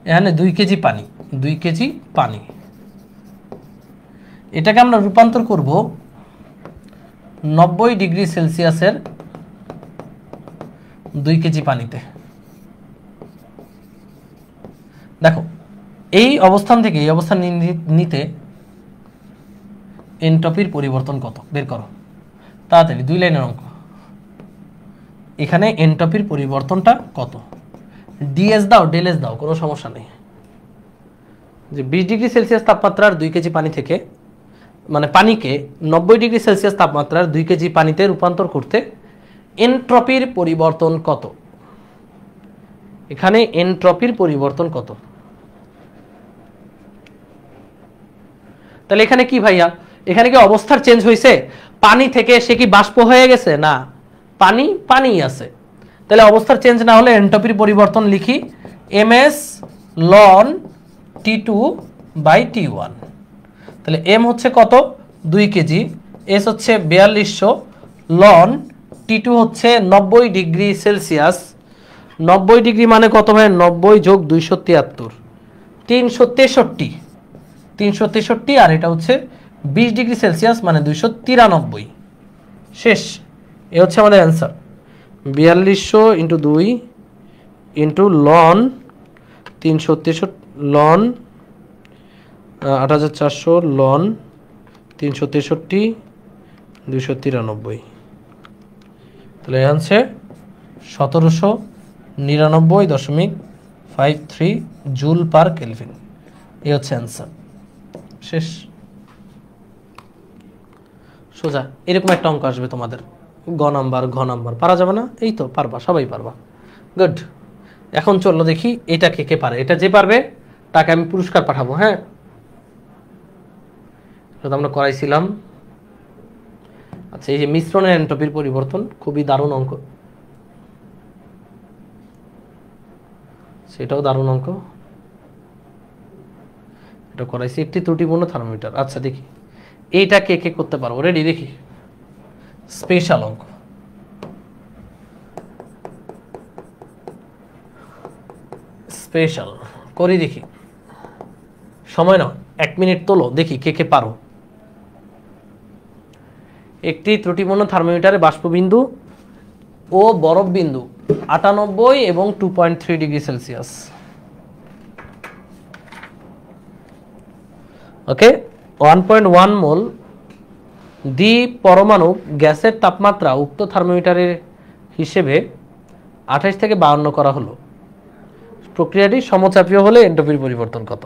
S1: এখানে 2 কেজি পানি, 2 কেজি পানি। এটাকে আমরা রূপান্তর করব 90°C 2 কেজি পানিতে। দেখো এই অবস্থান থেকে এই অবস্থান নিতে এনট্রপির পরিবর্তন কত বের করো তাড়াতাড়ি, 2 লাইনের অঙ্ক। এখানে এনট্রপির পরিবর্তনটা কত? ডিএস দাও, ডেলএস দাও, কোনো সমস্যা নেই। যে 20°C তাপমাত্রার 2 কেজি পানি থেকে, মানে পানিকে 90°C তাপমাত্রার 2 কেজি পানিতে রূপান্তর করতে এনট্রপির পরিবর্তন কত? এখানে এনট্রপির পরিবর্তন কত? তাহলে এখানে কি ভাইয়া, এখানে কি অবস্থার চেঞ্জ হয়েছে? পানি থেকে সে কি বাষ্প হয়ে গেছে? না, পানি পানি আছে। তাহলে অবস্থার চেঞ্জ না হলে এনট্রপির পরিবর্তন লিখি ms ln T2/T1। তাহলে m হচ্ছে কত? 2 কেজি, s হচ্ছে 4200, লন T2 হচ্ছে 90°C। 90° মানে কত ভাই? 90 যোগ 273, 363, 363, আর এটা হচ্ছে 20°C মানে 293। শেষ, এ হচ্ছে আমাদের অ্যান্সার। 4200 × 2 × loan 363 loan 8400 loan 363 293। তাহলে হচ্ছে 1799.53 জুল পার কেলভিন। এই হচ্ছে অ্যান্সার। শেষ, সোজা। এরকম একটা অঙ্ক আসবে তোমাদের, ঘ নাম্বার। পারা যাবে না? এই তো পারবা, সবাই পারবা। গুড। এখন চলো দেখি এটা কে কে পারে। এটা যে পারবে তাকে আমি পুরস্কার পাঠাবো। হ্যাঁ, এটা আমরা করাইছিলাম। আচ্ছা, এই যে মিশ্রণের এনট্রপির পরিবর্তন, খুবই দারুণ অঙ্ক, সেটাও দারুণ অঙ্ক। এটা করাইছি। একটি ত্রুটিপূর্ণ থার্মোমিটার। আচ্ছা দেখি এইটা কে কে করতে পারবো। রেডি? দেখি স্পেশাল অঙ্ক। স্পেশাল করি, দেখি। সময় নাও, 1 মিনিট তোলো, দেখি কে কে পারো। একটি ত্রুটিপূর্ণ থার্মোমিটারে বাষ্পবিন্দু ও বরফ বিন্দু 98 এবং 2.3°C। ওকে, 1.1 মোল দ্বিপরমাণু গ্যাসের তাপমাত্রা উক্ত থার্মোমিটারের হিসেবে 28 থেকে 52 করা হলো। প্রক্রিয়াটি সমচাপীয় হলে এনট্রপির পরিবর্তন কত?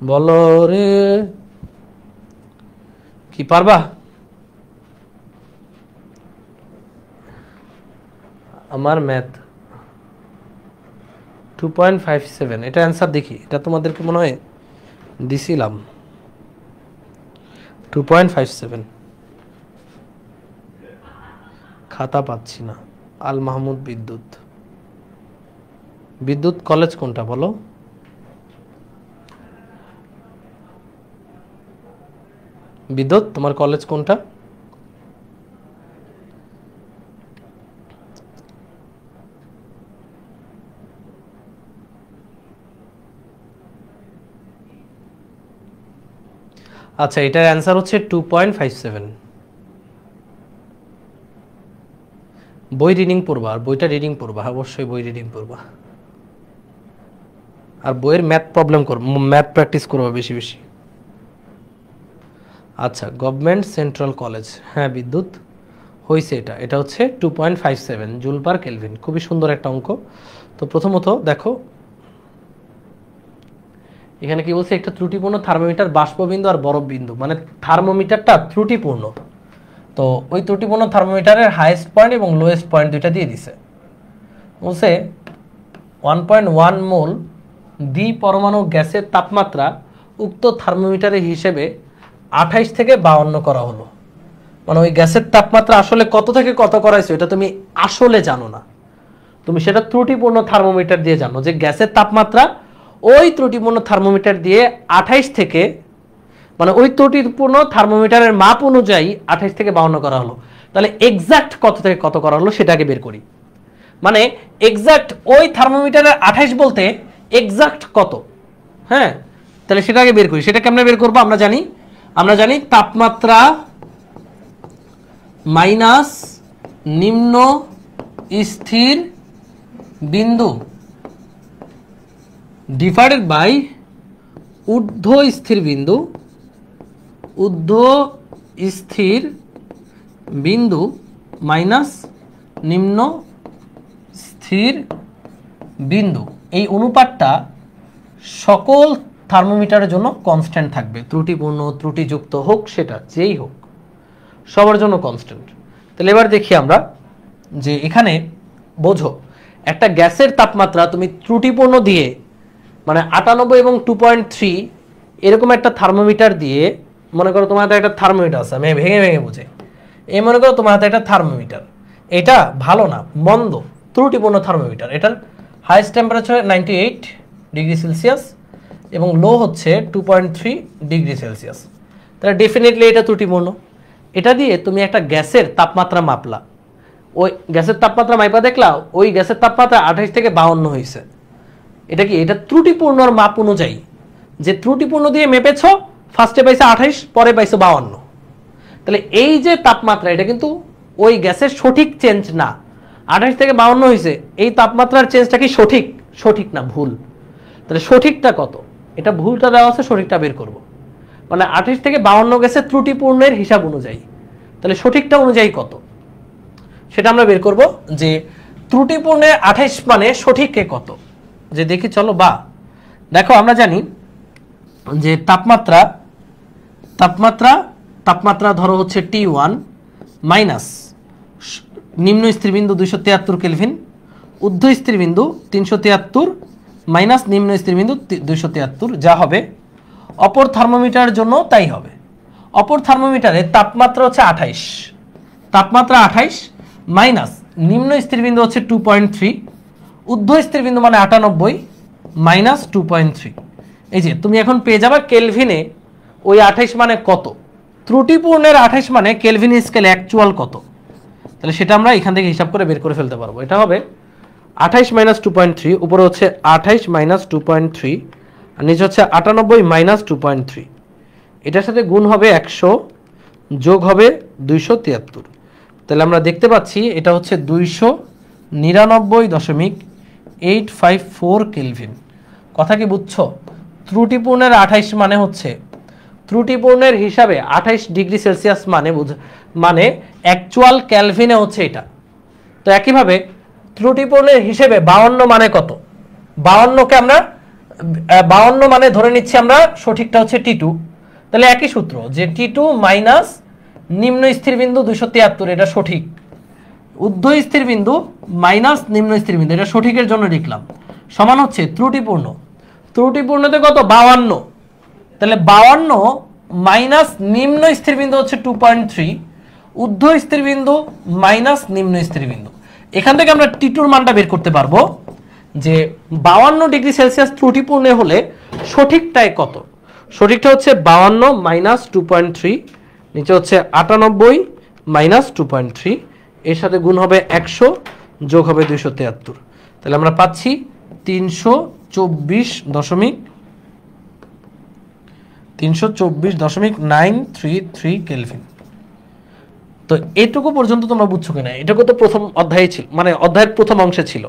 S1: বলো রে, কি পারবা? আমার ম্যাথ 2.57, এটা অ্যান্সার দেখি, এটা তোমাদেরকে মনে হয় দিছিলাম। 2.57, খাতা পাচ্ছি না। আল মাহমুদ বিদ্যুৎ, বিদ্যুৎ কলেজ কোনটা বলো? বিদ্যুৎ তোমার কলেজ কোনটা? আচ্ছা, এটার অ্যান্সার হচ্ছে 2.57। বই রিডিং পড়বা, আর বইটা রিডিং পড়বা, অবশ্যই বই রিডিং পড়বা, আর বইয়ের ম্যাথ প্রবলেম করো, ম্যাথ প্র্যাকটিস করবা বেশি বেশি। আচ্ছা, গভর্নমেন্ট সেন্ট্রাল কলেজ, হ্যাঁ বিদ্যুৎ হয়েছে। এটা হচ্ছে 2.57 জুল পার কেলভিন। খুবই সুন্দর একটা অঙ্ক। তো প্রথমত দেখো এখানে কি বলছে, একটা ত্রুটিপূর্ণ থার্মোমিটার বাষ্পবিন্দু আর বরফ বিন্দু, মানে থার্মোমিটারটা ত্রুটিপূর্ণ। তো ওই ত্রুটিপূর্ণ থার্মোমিটারের হাইয়েস্ট পয়েন্ট এবং লোয়েস্ট পয়েন্ট দুইটা দিয়ে দিছে। বলছে 1.1 মোল দ্বি পরমাণু গ্যাসের তাপমাত্রা উক্ত থার্মোমিটারের হিসেবে 28 থেকে 52 করা হলো। মানে ওই গ্যাসের তাপমাত্রা আসলে কত থেকে কত করাইছো এটা তুমি আসলে জানো না, তুমি সেটা ত্রুটিপূর্ণ থার্মোমিটার দিয়ে জানো যে গ্যাসের তাপমাত্রা ওই ত্রুটিপূর্ণ থার্মোমিটার দিয়ে 28 থেকে, মানে ওই ত্রুটিপূর্ণ থার্মোমিটারের মাপ অনুযায়ী 28 থেকে 52 করা হলো। তাহলে এক্সাক্ট কত থেকে কত করা হলো সেটাকে বের করি। মানে এক্সাক্ট ওই থার্মোমিটারের 28 বলতে এক্সাক্ট কত, হ্যাঁ, তাহলে সেটাকে বের করি। সেটা কেমনে বের করবো? আমরা জানি তাপমাত্রা মাইনাস নিম্ন স্থির বিন্দু ডিভাইডেড বাই ঊর্ধ্ব স্থির বিন্দু, ঊর্ধ্ব স্থির বিন্দু মাইনাস নিম্ন স্থির বিন্দু। এই অনুপাতটা সকল থার্মোমিটারের জন্য কনস্ট্যান্ট থাকবে, ত্রুটিপূর্ণ ত্রুটিযুক্ত হোক সেটা যেই হোক, সবার জন্য কনস্ট্যান্ট। তাহলে এবার দেখি আমরা যে এখানে বোঝো একটা গ্যাসের তাপমাত্রা তুমি ত্রুটিপূর্ণ দিয়ে, মানে 98 এবং 2.3 এরকম একটা থার্মোমিটার দিয়ে, মনে করো তোমার হাতে একটা থার্মোমিটার আছে, আমি ভেঙে ভেঙে বুঝে, এই মনে করো তোমার হাতে একটা থার্মোমিটার, এটা ভালো না মন্দ ত্রুটিপূর্ণ থার্মোমিটার, এটার হাইয়েস্ট টেম্পারেচার 98 ডিগ্রি সেলসিয়াস এবং লো হচ্ছে 2.3 ডিগ্রি সেলসিয়াস। তাহলে ডেফিনেটলি এটা ত্রুটিপূর্ণ। এটা দিয়ে তুমি একটা গ্যাসের তাপমাত্রা মাপলা, ওই গ্যাসের তাপমাত্রা মাইপা দেখলা ওই গ্যাসের তাপমাত্রা 28 থেকে 52 হয়েছে। এটা কি? এটা ত্রুটিপূর্ণর মাপ অনুযায়ী, যে ত্রুটিপূর্ণ দিয়ে মেপেছ, ফার্স্টে পাইছে 28, পরে পাইছে 52। তাহলে এই যে তাপমাত্রা, এটা কিন্তু ওই গ্যাসের সঠিক চেঞ্জ না। 28 থেকে 52 হয়েছে, এই তাপমাত্রার চেঞ্জটা কি সঠিক? সঠিক না, ভুল। তাহলে সঠিকটা কত? এটা ভুলটা দেওয়া আছে, সঠিকটা বের করব। মানে 28 থেকে 52 গেছে ত্রুটিপূর্ণের হিসাব অনুযায়ী, তাহলে সঠিকটা অনুযায়ী কত সেটা আমরা বের করব। যে ত্রুটিপূর্ণের 28 মানে সঠিকে কত, যে দেখি চলো। বা দেখো আমরা জানি যে তাপমাত্রা ধরো হচ্ছে T1 মাইনাস নিম্ন স্থিরবিন্দু 273 কেলভিন, ঊর্ধ্ব স্থিরবিন্দু 373 মাইনাস নিম্ন স্থিরবিন্দু 273, যা হবে অপর থার্মোমিটারের জন্য তাই হবে। অপর থার্মোমিটারে তাপমাত্রা হচ্ছে 28, তাপমাত্রা 28 মাইনাস নিম্ন স্থিরবিন্দু হচ্ছে 2.3, ঊর্ধ্ব স্থিরবিন্দু মানে 98 মাইনাস 2.3। এই যে তুমি এখন পেয়ে যাবে কেলভিনে ওই 28 মানে কত, ত্রুটিপূর্ণের 28 মানে কেলভিন স্কেলে অ্যাকচুয়াল কত। তাহলে সেটা আমরা এখান থেকে হিসাব করে বের করে ফেলতে পারবো। এটা হবে 28 মাইনাস 2.3, উপরে হচ্ছে 28 মাইনাস 2.3, আর নিচে হচ্ছে 98 মাইনাস 2.3। এটার সাথে গুণ হবে 100, যোগ হবে 273। তাহলে আমরা দেখতে পাচ্ছি এটা হচ্ছে 299.854 কেলভিন। কথা কি বুঝছো? ত্রুটিপূর্ণের 28 মানে হচ্ছে ত্রুটিপূর্ণের হিসাবে 28 ডিগ্রি সেলসিয়াস মানে অ্যাকচুয়াল ক্যালভিনে হচ্ছে এটা। তো একইভাবে ত্রুটিপূর্ণের হিসেবে 52 মানে কত? 52কে আমরা 52 মানে ধরে নিচ্ছি আমরা সঠিকটা হচ্ছে T2, তাহলে একই সূত্র যে T2 মাইনাস নিম্ন স্থির বিন্দু 273, এটা সঠিক। ঊর্ধ্ব স্থির বিন্দু মাইনাস নিম্ন স্থির বিন্দু, এটা সঠিকের জন্য লিখলাম, সমান হচ্ছে ত্রুটিপূর্ণ। ত্রুটিপূর্ণতে কত? 52, তাহলে 52 মাইনাস নিম্ন স্থির বিন্দু হচ্ছে 2.3, ঊর্ধ্ব স্থির বিন্দু মাইনাস নিম্ন স্থির বিন্দু। এখান থেকে আমরা T2 মানটা বের করতে পারবো যে 52 ডিগ্রি সেলসিয়াস ত্রুটিপূর্ণ হলে সঠিকটাই কত। সঠিকটা হচ্ছে 52 মাইনাস 2.3, নিচে হচ্ছে 98 মাইনাস 2.3, এর সাথে গুণ হবে 100 যোগ হবে 273, তাহলে আমরা পাচ্ছি 324.933 কেলভিন। তো এটুকু পর্যন্ত তোমরা বুঝছো কিনা? এটুকু তো প্রথম অধ্যায়ে ছিল, মানে অধ্যায়ের প্রথম অংশে ছিল।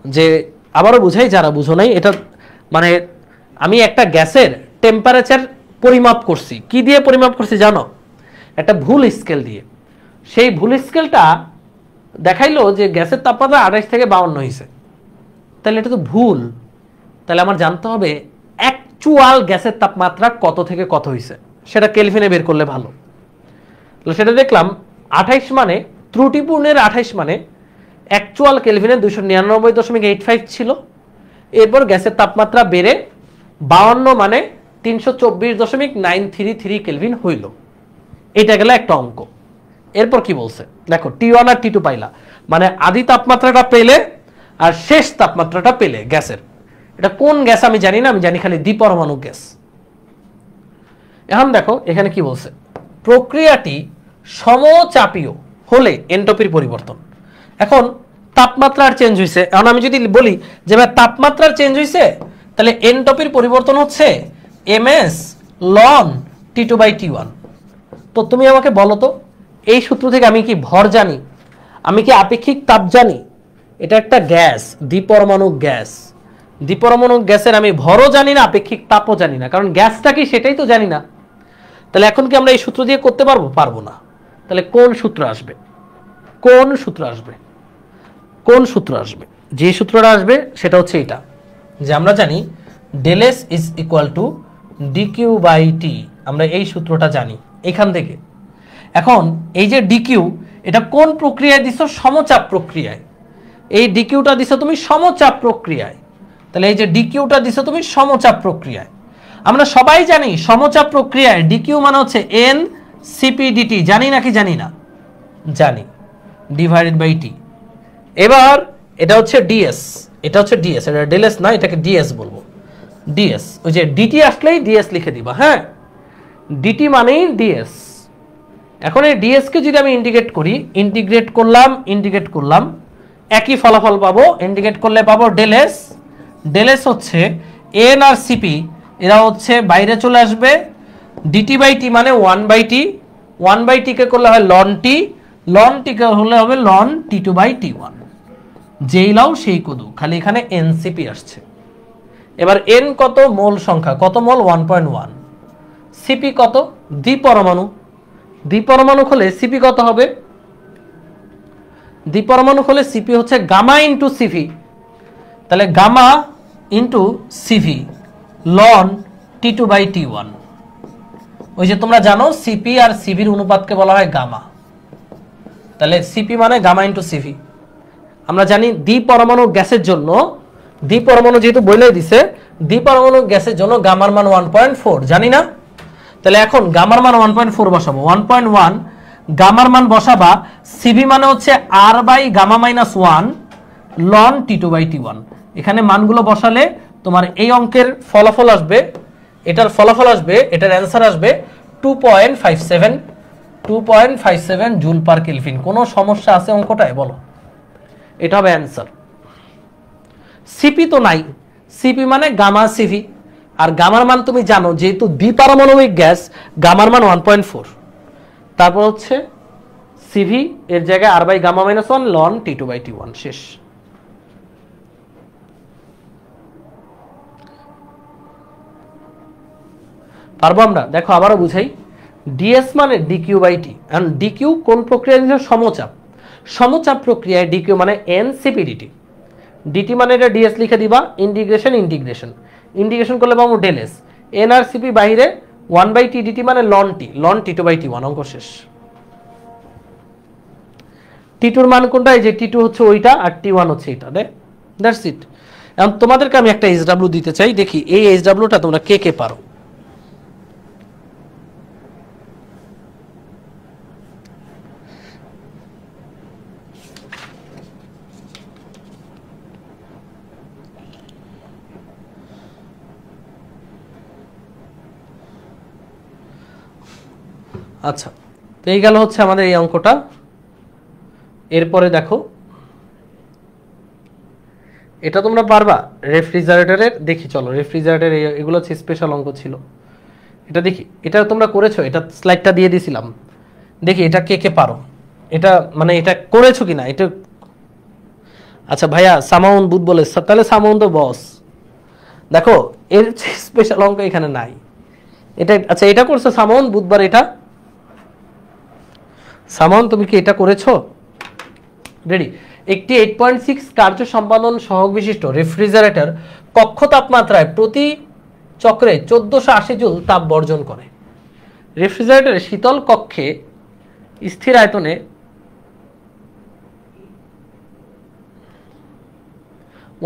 S1: যে আবারও বুঝাই যারা বুঝো নাই, এটা মানে আমি একটা গ্যাসের টেম্পারেচার পরিমাপ করছি। কি দিয়ে পরিমাপ করছি জানো? একটা ভুল স্কেল দিয়ে। সেই ভুল স্কেলটা দেখাইলো যে গ্যাসের তাপমাত্রা 28 থেকে 52 হয়েছে, তাহলে এটা তো ভুল। তাহলে আমার জানতে হবে অ্যাকচুয়াল গ্যাসের তাপমাত্রা কত থেকে কত হয়েছে, সেটা কেলভিনে বের করলে ভালো। তাহলে সেটা দেখলাম 28 মানে ত্রুটিপূর্ণের 28 মানে অ্যাকচুয়াল কেলভিনে 299.85 ছিল। এরপর গ্যাসের তাপমাত্রা বেড়ে 52 মানে 324.933 কেলভিন হইল। এটা গেল একটা অঙ্ক। এরপর কি বলছে দেখো, T1 আর T2 পাইলা, মানে আদি তাপমাত্রাটা পেলে আর শেষ তাপমাত্রাটা পেলে গ্যাসের। এটা কোন গ্যাস আমি জানি না, আমি জানি খালি দ্বিপরমাণু গ্যাস। এখন দেখো এখানে কি বলছে, প্রক্রিয়াটি সমচাপীয় হলে এনট্রপির পরিবর্তন। এখন তাপমাত্রার চেঞ্জ হয়েছে, এখন আমি যদি বলি যে ভাই তাপমাত্রার চেঞ্জ হয়েছে, তাহলে এনট্রপির পরিবর্তন হচ্ছে ms ln T2/T1। তো তুমি আমাকে বলো তো, এই সূত্র থেকে আমি কি ভর জানি, আমি কি আপেক্ষিক তাপ জানি? এটা একটা গ্যাস, দ্বিপরমাণু গ্যাস। দ্বিপরমাণু গ্যাসের আমি ভরও জানি না, আপেক্ষিক তাপও জানি না, কারণ গ্যাসটা কি সেটাই তো জানি না। তাহলে এখন কি আমরা এই সূত্র দিয়ে করতে পারবো? পারবো না। তাহলে কোন সূত্র আসবে? কোন সূত্র আসবে? কোন সূত্র আসবে? যে সূত্রটা আসবে সেটা হচ্ছে এটা, যে আমরা জানি ∇s is equal to dq/t। আমরা এই সূত্রটা জানি এখান থেকে। এখন এই যে dq, এটা কোন প্রক্রিয়ায় দিছো? সমচাপ প্রক্রিয়ায়। এই dqটা দিছো তুমি সমচাপ প্রক্রিয়ায়, তাহলে এই যে dqটা দিছো তুমি সমচাপ প্রক্রিয়ায়। আমরা সবাই জানি সমচাপ প্রক্রিয়ায় dq মানে হচ্ছে n cp dt, জানি নাকি জানি না? জানি, ডিভাইডেড বাই t। এবার এটা হচ্ছে ds, এটা হচ্ছে ds, এটা ∇s না, এটাকে ds বলবো। ds, ওই যে dt আসলেই ds লিখে দিবা। হ্যাঁ, dt মানেই ds। এখন এই ds কে যদি আমি ইন্টিগ্রেট করি, ইন্টিগ্রেট করলাম একই ফলাফল পাবো। ইন্টিগ্রেট করলে পাবো ∇s। ∇s হচ্ছে n আর cp, এরা হচ্ছে বাইরে চলে আসবে। dt/t মানে 1/t, 1/t কে করলে হয় ln t, ln t কে হলে হবে ln T2/T1। যেই লাও সেই কদু, খালি এখানে ncp আসছে। এবার n কত? মোল সংখ্যা। কত মোল? 1.1। cp কত? দ্বিপরমাণু। দ্বিপরমাণু হলে cp কত হবে? দ্বিপরমাণু হলে cp হচ্ছে গামা ইন্টু cv। তাহলে gamma into cv ln T2/T1। ওই যে তোমরা জানো cp আর cv এর অনুপাতকে বলা হয় গামা। তাহলে cp মানে গামা ইন্টু cv। আমরা জানি দ্বিপরমাণু গ্যাসের জন্য, দ্বিপরমাণু যেহেতু বলেই দিছে, দ্বিপরমাণু গ্যাসের জন্য গামার মান 1.4, জানি না? তাহলে এখন গামার মান 1.4 বসাবো। 1.1 গামার মান বসাবা, সিভি মানে হচ্ছে r/γ-1 ln T2/T1। এখানে মানগুলো বসালে তোমার এই অঙ্কের ফলাফল আসবে, এটার ফলাফল আসবে, এটার অ্যান্সার আসবে 2.57 জুল পার কেলভিন। কোনো সমস্যা আছে অঙ্কটায়? বলো, এটা হবে অ্যান্সার। সিপি তো নাই, সিপি মানে গামা সিভি, আর গামার মান তুমি জানো যেহেতু দ্বিপারমাণবিক গ্যাস, গামার মান 1.4। তারপর হচ্ছে সিভি, এর জায়গায় r/γ-1 ln T2/T1। শেষ। পারবো আমরা? দেখো আবারও বুঝাই। ds মানে dq/t, and dq কোন প্রক্রিয়া? সমচাপ। সমচাপ প্রক্রিয়ায় dq মানে n cp dt। ডিটি মানে এটা ডিএস লিখে দিবা, ইন্টিগ্রেশন ইন্টিগ্রেশন করলে পাবো ডেল এস, এনআরসিপি বাইরে 1/t ডিটি মানে ln T two by T one, অঙ্ক শেষ। টি টুর মান কোনটা? এই যে টি টু হচ্ছে ওইটা আর টি ওয়ান হচ্ছে এটা, দ্যাটস ইট। এখন তোমাদেরকে আমি একটা এইচডাব্লিউ দিতে চাই, দেখি এই এইচডাব্লিউটা তোমরা কে কে পারো। আচ্ছা, তো এই গেল হচ্ছে আমাদের এই অঙ্কটা। এরপরে দেখো, এটা তোমরা পারবা রেফ্রিজারেটরের, দেখি চলো রেফ্রিজারেটর, এগুলো হচ্ছে স্পেশাল অঙ্ক ছিল। এটা দেখি, এটা তোমরা করেছো, এটা স্লাইডটা দিয়ে দিয়েছিলাম, দেখি এটা কে কে পারো, এটা মানে এটা করেছো কিনা এটা। আচ্ছা ভাইয়া সামাউন বুধ বলে, তাহলে সামাউন তো বস। দেখো এর স্পেশাল অঙ্ক এখানে নাই, এটা আচ্ছা এটা করছো সামাউন বুধবার, এটা সামাউন তুমি কি এটা করেছো? রেডি। একটি 8.6 কার্য সম্পাদন সহগ বিশিষ্ট রেফ্রিজারেটর কক্ষ তাপমাত্রায় প্রতি চক্রে 1480 জুল তাপ বর্জন করে। রেফ্রিজারেটরের শীতল কক্ষে স্থির আয়তনে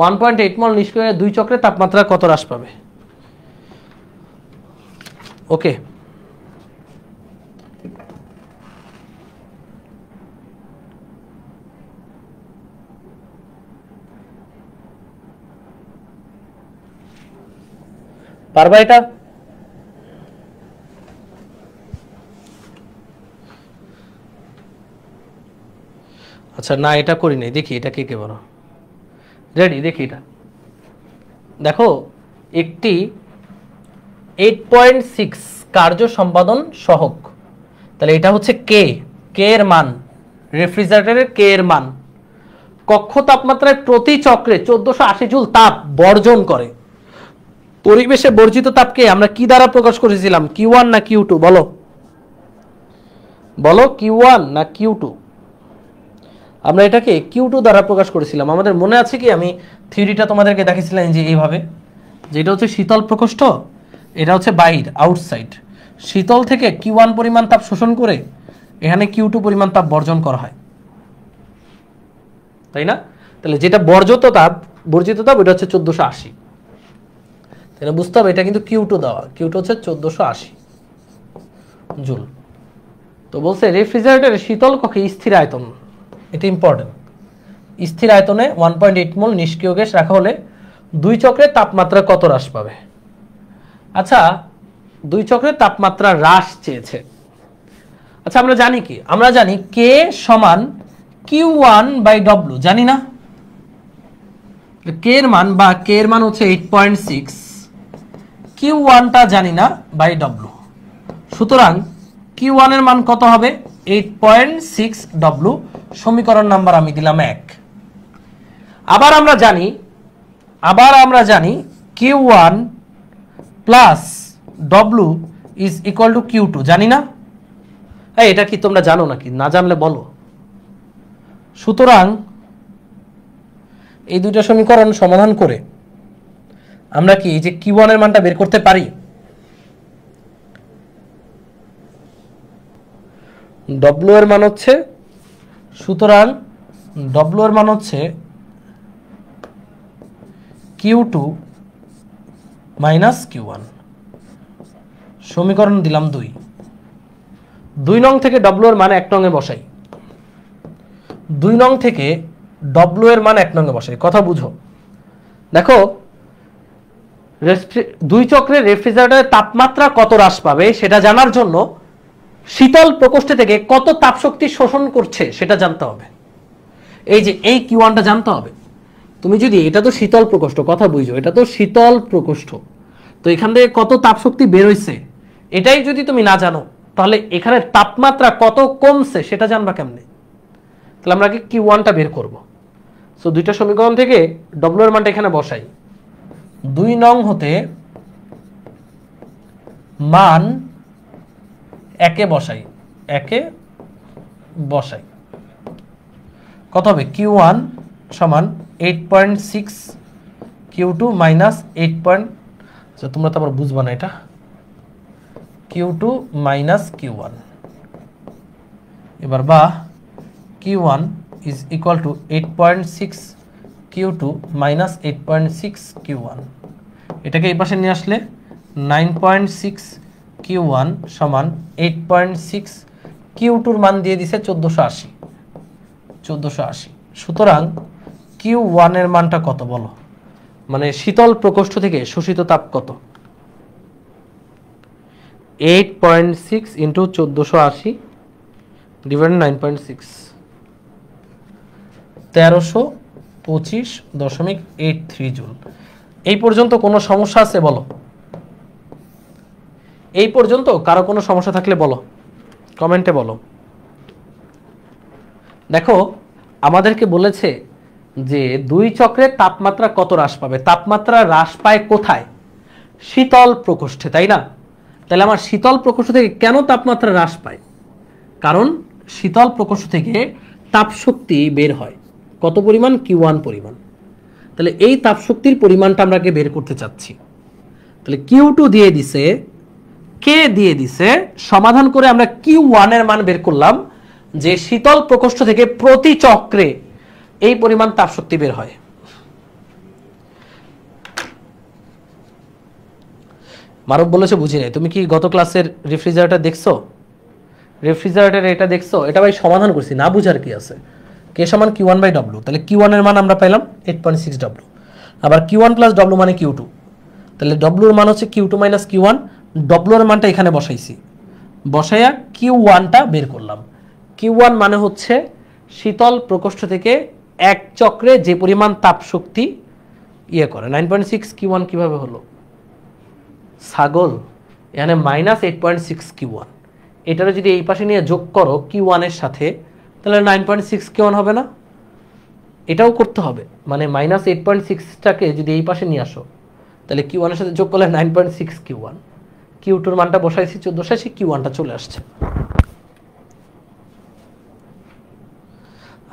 S1: 1.8 মল নিষ্ক্রিয় 2 চক্রে তাপমাত্রা কত হ্রাস পাবে? ওকে, পারবা এটা? আচ্ছা না এটা করি নাই, দেখি এটা কে কে বলো। রেডি, দেখি এটা দেখো, একটি 8.6 কার্য সম্পাদন সহগ, তাহলে এটা হচ্ছে কে এর মান, রেফ্রিজারেটরের কে এর মান, কক্ষ তাপমাত্রায় প্রতি চক্রে 1480 জুল তাপ বর্জন করে। পরিবেশে বর্জিত তাপকে আমরা কি দ্বারা প্রকাশ করেছিলাম? Q1 না Q2? বলো বলো, Q1 না Q2? আমরা এটাকে Q2 দ্বারা প্রকাশ করেছিলাম। আমাদের মনে আছে কি, আমি থিওরিটা তোমাদেরকে দেখিয়েছিলাম যে এইভাবে, যেটা হচ্ছে শীতল প্রকোষ্ঠ, এটা হচ্ছে বাইর আউটসাইড, শীতল থেকে Q1 পরিমাণ তাপ শোষণ করে এখানে Q2 পরিমাণ তাপ বর্জন করা হয়, তাই না? তাহলে যেটা বর্জিত তাপ এটা হচ্ছে 1480, তাহলে বুঝতে হবে এটা কিন্তু Q2 দেওয়া, Q2 হচ্ছে 1480 জুল। তো বলছে রেফ্রিজারেটরের শীতল কক্ষে স্থির আয়তন, এটা ইম্পর্টেন্ট, স্থির আয়তনে 1.8 মোল নিষ্ক্রিয় গ্যাস রাখা হলে 2 চক্রে তাপমাত্রা কত হ্রাস পাবে? আচ্ছা 2 চক্রে তাপমাত্রা হ্রাস চেয়েছে। আচ্ছা আমরা জানি কি, আমরা জানি K সমান Q1/W, জানি না? K এর মান বা K এর মান হচ্ছে 8.6, Q1টা জানি না বাই W, সুতরাং Q1 এর মান কত হবে? 8.6W, সমীকরণ নাম্বার আমি দিলাম 1। আবার আমরা জানি Q1 plus W is equal to Q2, জানি না? এটা কি তোমরা জানো নাকি? না জানলে বলো। সুতরাং এই দুইটা সমীকরণ সমাধান করে আমরা কি এই যে Q1 এর মানটা বের করতে পারি? W এর মান হচ্ছে, সুতরাং W এর মান হচ্ছে Q2 মাইনাস Q1, সমীকরণ দিলাম 2 নং থেকে W এর মান 1 নং এ বসাই, 2 নং থেকে W এর মান 1 নং এ বসাই। কথা বুঝো, দেখো 2 চক্রের রেফ্রিজারেটরের তাপমাত্রা কত হ্রাস পাবে সেটা জানার জন্য শীতল প্রকোষ্ঠ থেকে কত তাপ শক্তি শোষণ করছে সেটা জানতে হবে। এই যে এই Q1টা জানতে হবে। তুমি যদি, এটা তো শীতল প্রকোষ্ঠ, কথা বুঝো, এটা তো শীতল প্রকোষ্ঠ, তো এখান থেকে কত তাপ শক্তি বের হইছে এটাই যদি তুমি না জানো, তাহলে এখানে তাপমাত্রা কত কমছে সেটা জানবা কেমনে? তাহলে আমরা কি Q1টা বের করব। সো দুইটা সমীকরণ থেকে W এর মানটা এখানে বসাই, 2 নং হতে মান 1 এ বসাই, কত হবে? Q1 সমান 8.6 Q2 মাইনাস 8 পয়েন্ট, আচ্ছা তোমরা তো আবার বুঝবা না এটা, Q2 মাইনাস Q1, এবার বা Q1 is equal to 8.6 Q2 minus 8.6 Q1, এটাকে এই পাশে নিয়ে আসলে 9.6 Q1 সমান 8.6 Q2 মান দিয়ে দিছে 1480। সুতরাং Q1 এর মানটা কত বলো, মানে শীতল প্রকোষ্ঠ থেকে শোষিত তাপ কত? 8.6 ইন্টু 1480 ডিভাইডেড 9.6, 1325.83 জুল। এই পর্যন্ত কোনো সমস্যা আছে বলো? এই পর্যন্ত কারো কোনো সমস্যা থাকলে বলো, কমেন্টে বলো। দেখো আমাদেরকে বলেছে যে দুই চক্রের তাপমাত্রা কত হ্রাস পাবে, তাপমাত্রা হ্রাস পায় কোথায়? শীতল প্রকোষ্ঠে, তাই না? তাহলে আমার শীতল প্রকোষ্ঠ থেকে কেন তাপমাত্রা হ্রাস পায়? কারণ শীতল প্রকোষ্ঠ থেকে তাপশক্তি বের হয় কত পরিমাণ? Q1 পরিমাণ। তাহলে এই তাপশক্তির পরিমাণটা আমরা আগে বের করতে চাচ্ছি। তাহলে Q2 দিয়ে দিছে, কে দিয়ে দিছে, সমাধান করে আমরা Q1 এর মান বের করলাম যে শীতল প্রকোষ্ঠ থেকে প্রতি চক্রে এই পরিমাণ তাপশক্তি বের হয়। মারুফ বলেছে বুঝি নাই। তুমি কি গত ক্লাসের রেফ্রিজারেটর দেখছো? রেফ্রিজারেটর এটা দেখছো? এটা ভাই সমাধান করছি, না বুঝার কি আছে। কে সমান Q1 বাই W, তাহলে Q1 এর মান আমরা পাইলাম 8.6 W, আবার Q1 প্লাস W মানে Q2, তাহলে W এর মান হচ্ছে Q2 মাইনাস Q1, W এর মানটা এখানে বসাইছি, বসাইয়া Q1টা বের করলাম। Q1 মানে হচ্ছে শীতল প্রকোষ্ঠ থেকে এক চক্রে যে পরিমাণ তাপ শক্তি ইয়ে করে। 9.6 Q1 কিভাবে হলো? ছাগল, এখানে মাইনাস 8.6 Q1, এটারও যদি এই পাশে নিয়ে যোগ করো Q1 এর সাথে, তাহলে 9.6 Q1 হবে না? এটাও করতে হবে, মানে মাইনাস 8.6টাকে যদি এই পাশে নিয়ে আসো, তাহলে Q1 এর সাথে যোগ করলে 9.6 Q1, Q2 এর মানটা বসাইছি 1480, Q1টা চলে আসছে।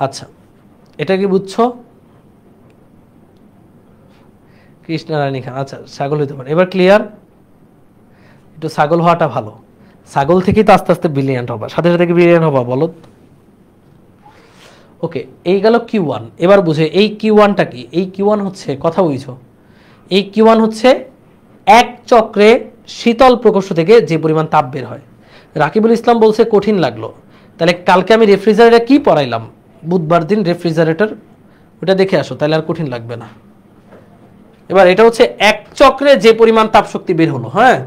S1: আচ্ছা, এটা কি বুঝছো? কৃষ্ণারানী খান, আচ্ছা ছাগল হইতে পারে। এবার ক্লিয়ার? একটু ছাগল হওয়াটা ভালো, ছাগল থেকেই তো আস্তে আস্তে ব্রিলিয়ান্ট হবা, সাথে সাথে ব্রিলিয়ান্ট হবা বলো। ওকে, এই গেল Q1। এবার বুঝে এই Q1টা কি? এই Q1 হচ্ছে, কথা বুঝছো, এই Q1 হচ্ছে এক চক্রে শীতল প্রকোষ্ঠ থেকে যে পরিমাণ তাপ বের হয়। রাকিবুল ইসলাম বলছে কঠিন লাগলো, তাহলে কালকে আমি রেফ্রিজারেটর কি পড়াইলাম, বুধবার দিন রেফ্রিজারেটর, ওটা দেখে আসো, তাহলে আর কঠিন লাগবে না। এবার এটা হচ্ছে এক চক্রে যে পরিমাণ তাপ শক্তি বের হলো, হ্যাঁ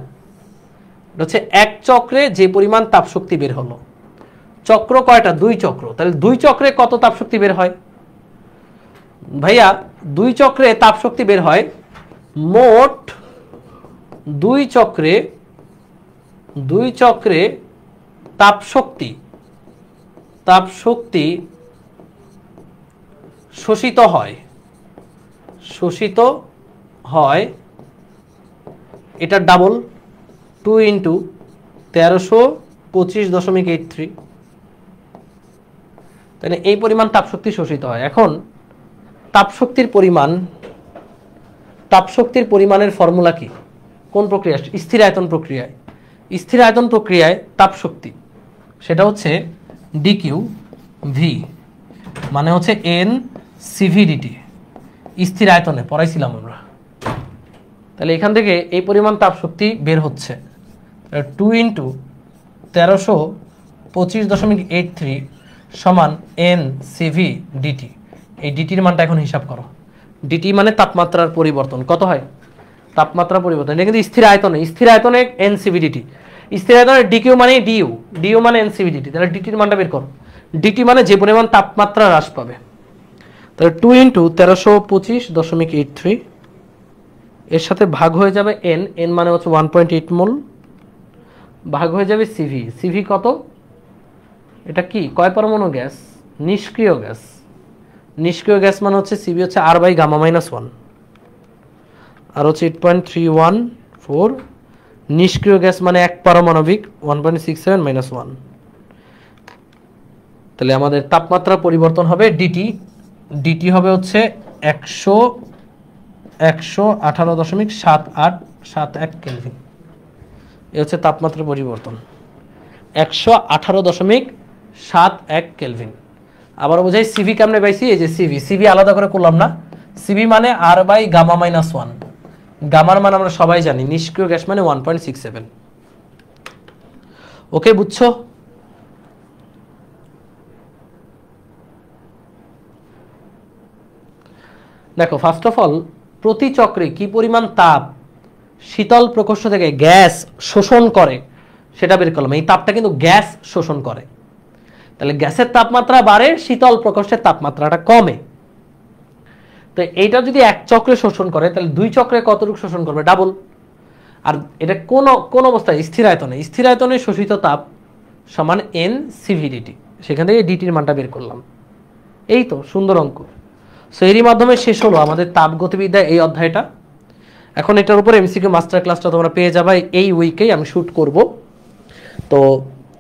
S1: এটা হচ্ছে এক চক্রে যে পরিমাণ তাপ শক্তি বের হলো। চক্র কয়টা? দুই চক্র, তাহলে দুই চক্রে কত তাপ শক্তি বের হয় ভাইয়া? দুই চক্রে তাপ শক্তি বের হয় মোট, দুই চক্রে তাপ শক্তি শোষিত হয়, এটা ডাবল 2 ইন্টু 1325.83, তাহলে এই পরিমাণ তাপশক্তি শোষিত হয়। এখন তাপশক্তির পরিমাণের ফর্মুলা কি? কোন প্রক্রিয়া? স্থির আয়তন প্রক্রিয়ায়। স্থির আয়তন প্রক্রিয়ায় তাপশক্তি সেটা হচ্ছে dQ v মানে হচ্ছে n cv/dt, স্থির আয়তনে পড়াইছিলাম আমরা। তাহলে এখান থেকে এই পরিমাণ তাপশক্তি বের হচ্ছে 2 ইন্টু 1325.83 সমান n cv/dt। এই ডিটির মানটা এখন হিসাব করো। ডিটি মানে তাপমাত্রার পরিবর্তন, কত হয়? তাপমাত্রা পরিবর্তন, এটা কিন্তু স্থির আয়তনে n cv/dt, স্থির আয়তনে dq মানে du মানে n cv/dt, তাহলে ডিটির মানটা বের করো। ডিটি মানে যে পরিমাণ তাপমাত্রা হ্রাস পাবে, তাহলে 2 ইন্টু 1325.83 এর সাথে ভাগ হয়ে যাবে n মানে হচ্ছে 1.8 মোল, ভাগ হয়ে যাবে সিভি কত? এটা কি কয় পরমাণু গ্যাস? নিষ্ক্রিয় গ্যাস মানে হচ্ছে সিভি হচ্ছে r বাই গামা মাইনাস 1, আর হচ্ছে 8.314। নিষ্ক্রিয় গ্যাস মানে এক পারমাণবিক 1.67 মাইনাস 1। তাহলে আমাদের তাপমাত্রা পরিবর্তন হবে ডিটি হবে হচ্ছে 118.7871 কেলভিন। এ হচ্ছে তাপমাত্রার পরিবর্তন 118.71 কেলভিন। আবার বোঝাই সিভি কেমনে পাইছি, এই যে সিভি আলাদা করে করলাম না। সিভি মানে R/Γ-1, গামার মান আমরা সবাই জানি, নিষ্ক্রিয় গ্যাস মানে 1.67। ওকে, বুঝছো? দেখো, ফার্স্ট অফ অল প্রতি চক্রে কি পরিমাণ তাপ শীতল প্রকোষ্ঠ থেকে গ্যাস শোষণ করে সেটা বের করলাম। এই তাপটা কিন্তু গ্যাস শোষণ করে, তাহলে গ্যাসের তাপমাত্রা বাড়ে, শীতল প্রকোষ্ঠের তাপমাত্রাটা কমে। তো এইটা যদি এক চক্রে শোষণ করে তাহলে দুই চক্রে কতটুকু শোষণ করবে? ডাবল। আর এটা কোন অবস্থায়? স্থির আয়তনে। স্থির আয়তনে শোষিত তাপ সমান এন সিভিডিটি, সেখান থেকে ডিটির মানটা বের করলাম। এই তো সুন্দর অঙ্ক। সো এরই মাধ্যমে শেষ হলো আমাদের তাপগতিবিদ্যা এই অধ্যায়টা। এখন এটার উপর এমসিকিউ মাস্টার ক্লাসটা তোমরা পেয়ে যাবে এই উইকেই, আমি শুট করব। তো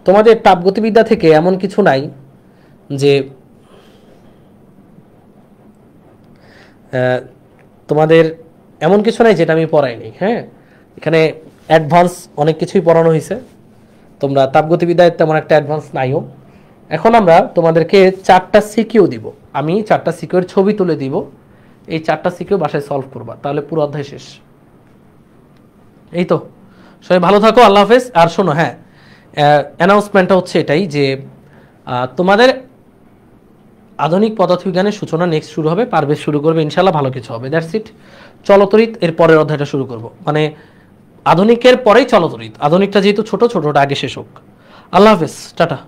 S1: তোমাদের তাপগতিবিদ্যা থেকে এমন কিছু নাই যে তোমাদের এমন কিছু নাই যেটা আমি পড়াইনি। হ্যাঁ, এখানে অ্যাডভান্স অনেক কিছুই পড়ানো হয়েছে, তোমরা তাপগতিবিদ্যায় তেমন একটা অ্যাডভান্স নাইও। এখন আমরা তোমাদেরকে 4টা সিকিউ দিব, আমি 4টা সিকিউর ছবি তুলে দিব, এই 4টা সিকিউ বাসায় সলভ করবা, তাহলে পুরো অধ্যায় শেষ। এই তো, সবাই ভালো থাকো, আল্লাহ হাফেজ। আর শোনো, হ্যাঁ, অ্যানাউন্সমেন্টটা হচ্ছে এটাই যে তোমাদের আধুনিক পদার্থবিজ্ঞানের সূচনা নেক্সট শুরু হবে, পারভেজ শুরু করবে, ইনশাল্লাহ ভালো কিছু হবে। That's it. চলতরিৎ এর পরের অধ্যায়টা শুরু করব, মানে আধুনিকের পরেই চলতরিৎ। আধুনিকটা যেহেতু ছোটটা আগে শেষ হোক। আল্লাহ হাফেজ, টাটা।